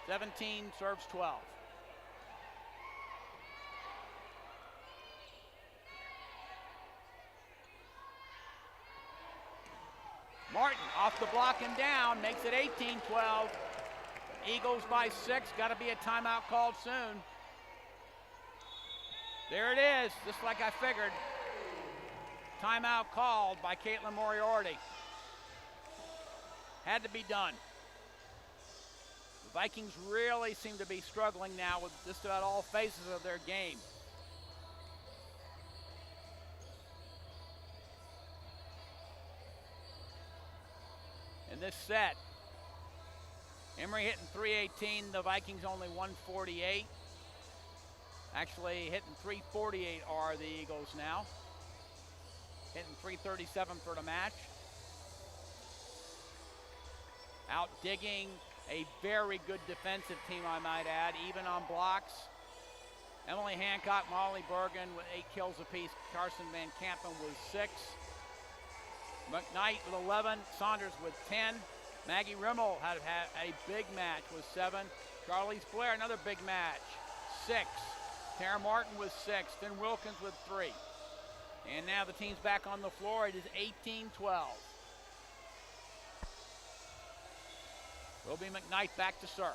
17 serves 12. Martin off the block and down, makes it 18-12. Eagles by 6, gotta be a timeout called soon. There it is, just like I figured. Timeout called by Caitlin Moriarty. Had to be done. The Vikings really seem to be struggling now with just about all phases of their game. In this set, Emory hitting 318, the Vikings only 148. Actually hitting 348 are the Eagles now. Hitting 337 for the match. Out digging a very good defensive team, I might add, even on blocks. Emily Hancock, Molly Bergen with 8 kills apiece. Carson Van Kampen with 6. McKnight with 11. Saunders with 10. Maggie Rimmel had a big match with 7. Charlize Blair, another big match, 6. Tara Martin with 6. Finn Wilkins with 3. And now the team's back on the floor. It is 18-12. Will be McKnight back to serve.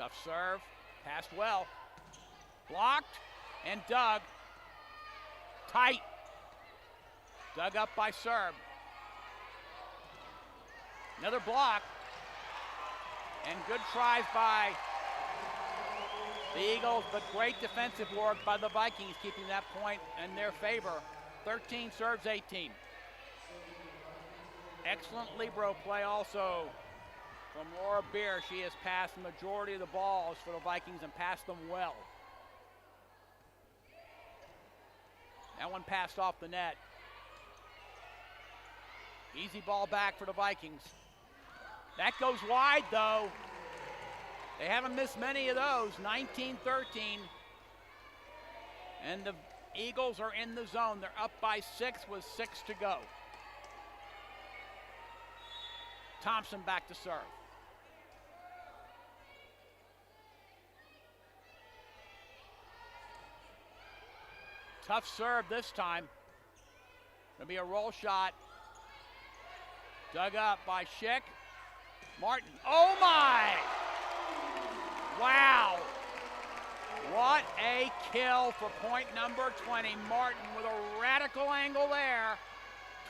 Tough serve, passed well. Blocked and dug. Tight. Dug up by serve. Another block. And good tries by the Eagles, but great defensive work by the Vikings, keeping that point in their favor. 13 serves 18. Excellent libero play also from Laura Beer. She has passed the majority of the balls for the Vikings and passed them well. That one passed off the net. Easy ball back for the Vikings. That goes wide though. They haven't missed many of those. 19-13. And the Eagles are in the zone. They're up by 6 with 6 to go. Thompson back to serve. Tough serve this time. Gonna be a roll shot. Dug up by Schick. Martin, oh my! Wow! What a kill for point number 20. Martin with a radical angle there.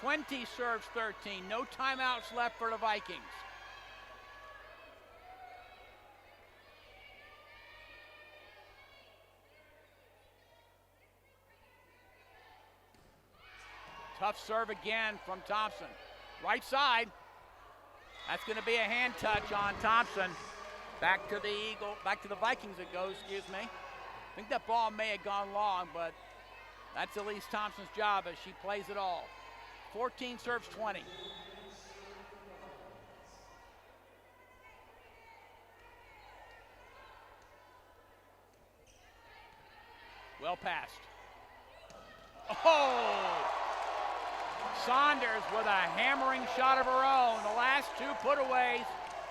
20 serves 13. No timeouts left for the Vikings. Tough serve again from Thompson. Right side. That's going to be a hand touch on Thompson. Back to the Vikings it goes, excuse me. I think that ball may have gone long, but that's Elise Thompson's job as she plays it all. 14 serves 20. Well passed. Oh! Saunders with a hammering shot of her own. The last 2 putaways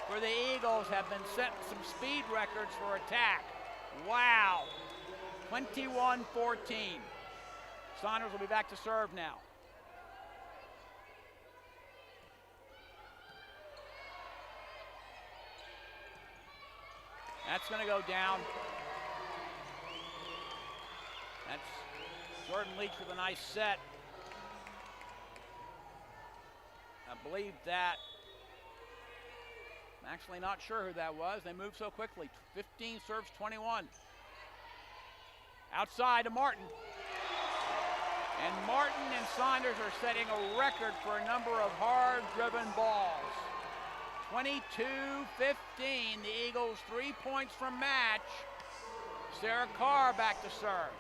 for the Eagles have been setting some speed records for attack. Wow. 21-14. Saunders will be back to serve now. That's going to go down. That's Jordan Leach with a nice set. I believe that. I'm actually not sure who that was. They moved so quickly. 15 serves 21. Outside to Martin. And Martin and Saunders are setting a record for a number of hard-driven balls. 22-15. The Eagles 3 points from match. Sarah Carr back to serve.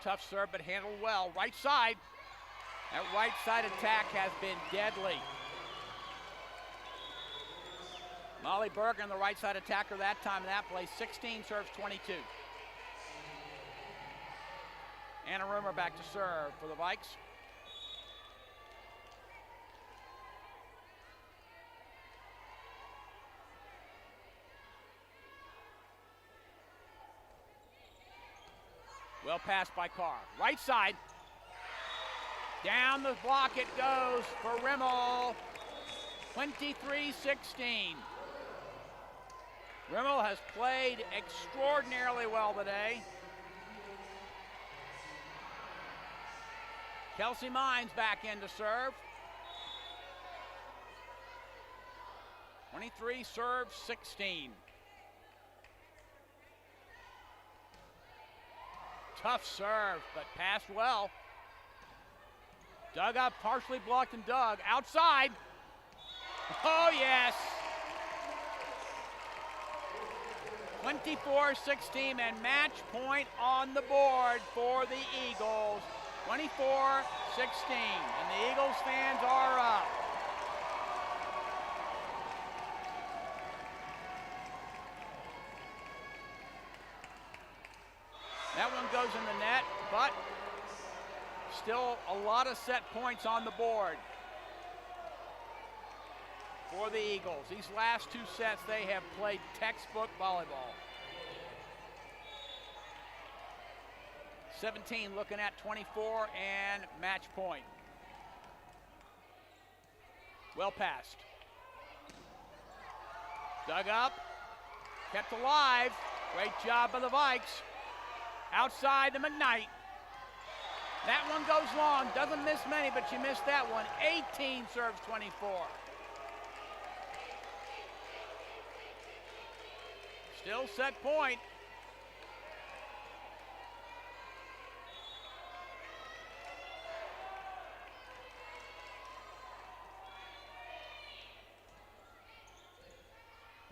Tough serve, but handled well. Right side. That right side attack has been deadly. Molly Bergen, the right side attacker that time in that play. 16 serves 22. Anna Rumor back to serve for the Vikes. Well passed by Carr. Right side. Down the block it goes for Rimmel. 23-16. Rimmel has played extraordinarily well today. Kelsey Mines back in to serve. 23 serves 16. Tough serve, but passed well. Dug up, partially blocked and dug. Outside. Oh, yes. 24-16 and match point on the board for the Eagles. 24-16, and the Eagles fans are up. That one goes in the net, but still a lot of set points on the board. for the Eagles. These last two sets, they have played textbook volleyball. 17 looking at 24 and match point. Well passed. Dug up, kept alive. Great job by the Vikes. Outside to McKnight. That one goes long, doesn't miss many, but she missed that one. 18 serves 24. Still set point.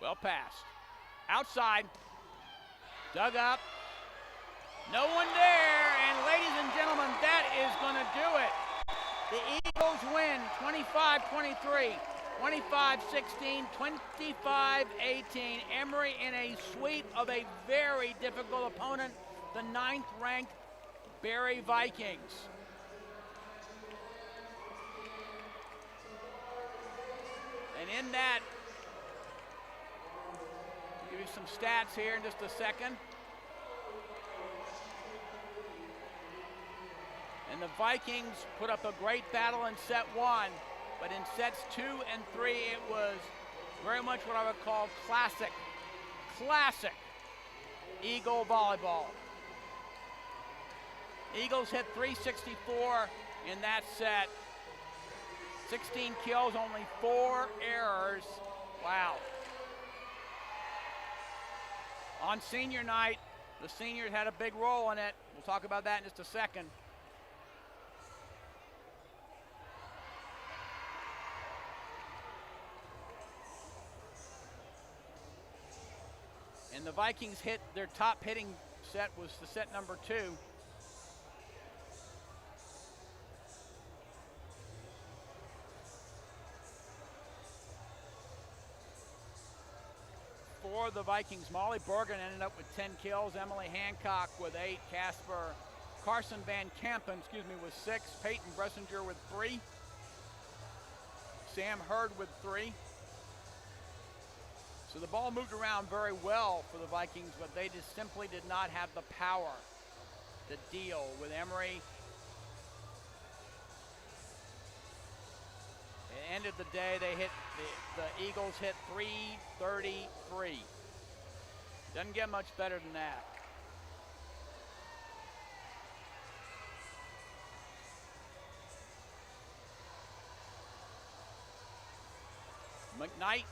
Well passed. Outside. Dug up. No one there. And ladies and gentlemen, that is going to do it. The Eagles win 25-23, 25-16, 25-18. Emory in a sweep of a very difficult opponent, the 9th-ranked Berry Vikings. And in that, I'll give you some stats here in just a second. And the Vikings put up a great battle in set 1, but in sets 2 and 3, it was very much what I would call classic Eagle volleyball. Eagles hit 364 in that set. 16 kills, only 4 errors. Wow. On senior night, the seniors had a big role in it. We'll talk about that in just a second. And the Vikings hit their top hitting set was the set number 2. For the Vikings, Molly Borgen ended up with 10 kills. Emily Hancock with 8. Carson Van Kampen, with 6. Peyton Bressinger with 3. Sam Hurd with 3. So the ball moved around very well for the Vikings, but they just simply did not have the power to deal with Emory. At the end of the day, they hit the Eagles hit 333. Doesn't get much better than that. McKnight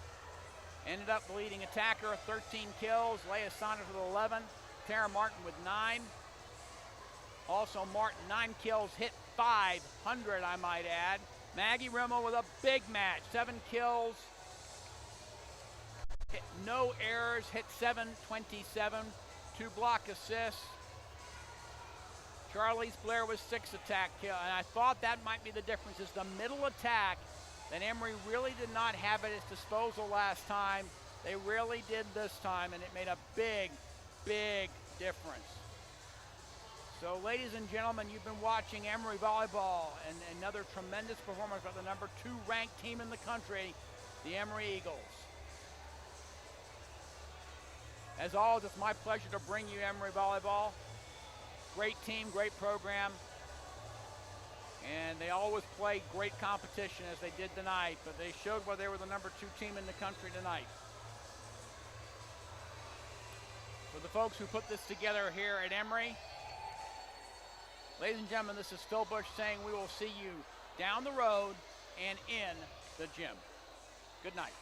ended up the leading attacker, 13 kills. Leah Saunders with 11. Tara Martin with 9. Also Martin, 9 kills, hit 500, I might add. Maggie Rimmel with a big match, 7 kills. Hit no errors, hit 727. 2 block assists. Charlize Blair with 6 attack kills. And I thought that might be the difference, is the middle attack. And Emory really did not have at its disposal last time. They really did this time, and it made a big, big difference. So, ladies and gentlemen, you've been watching Emory Volleyball, and another tremendous performance by the number 2 ranked team in the country, the Emory Eagles. As always, it's my pleasure to bring you Emory Volleyball. Great team, great program. And they always play great competition as they did tonight, but they showed why they were the number 2 team in the country tonight. For the folks who put this together here at Emory, ladies and gentlemen, this is Phil Bush saying we will see you down the road and in the gym. Good night.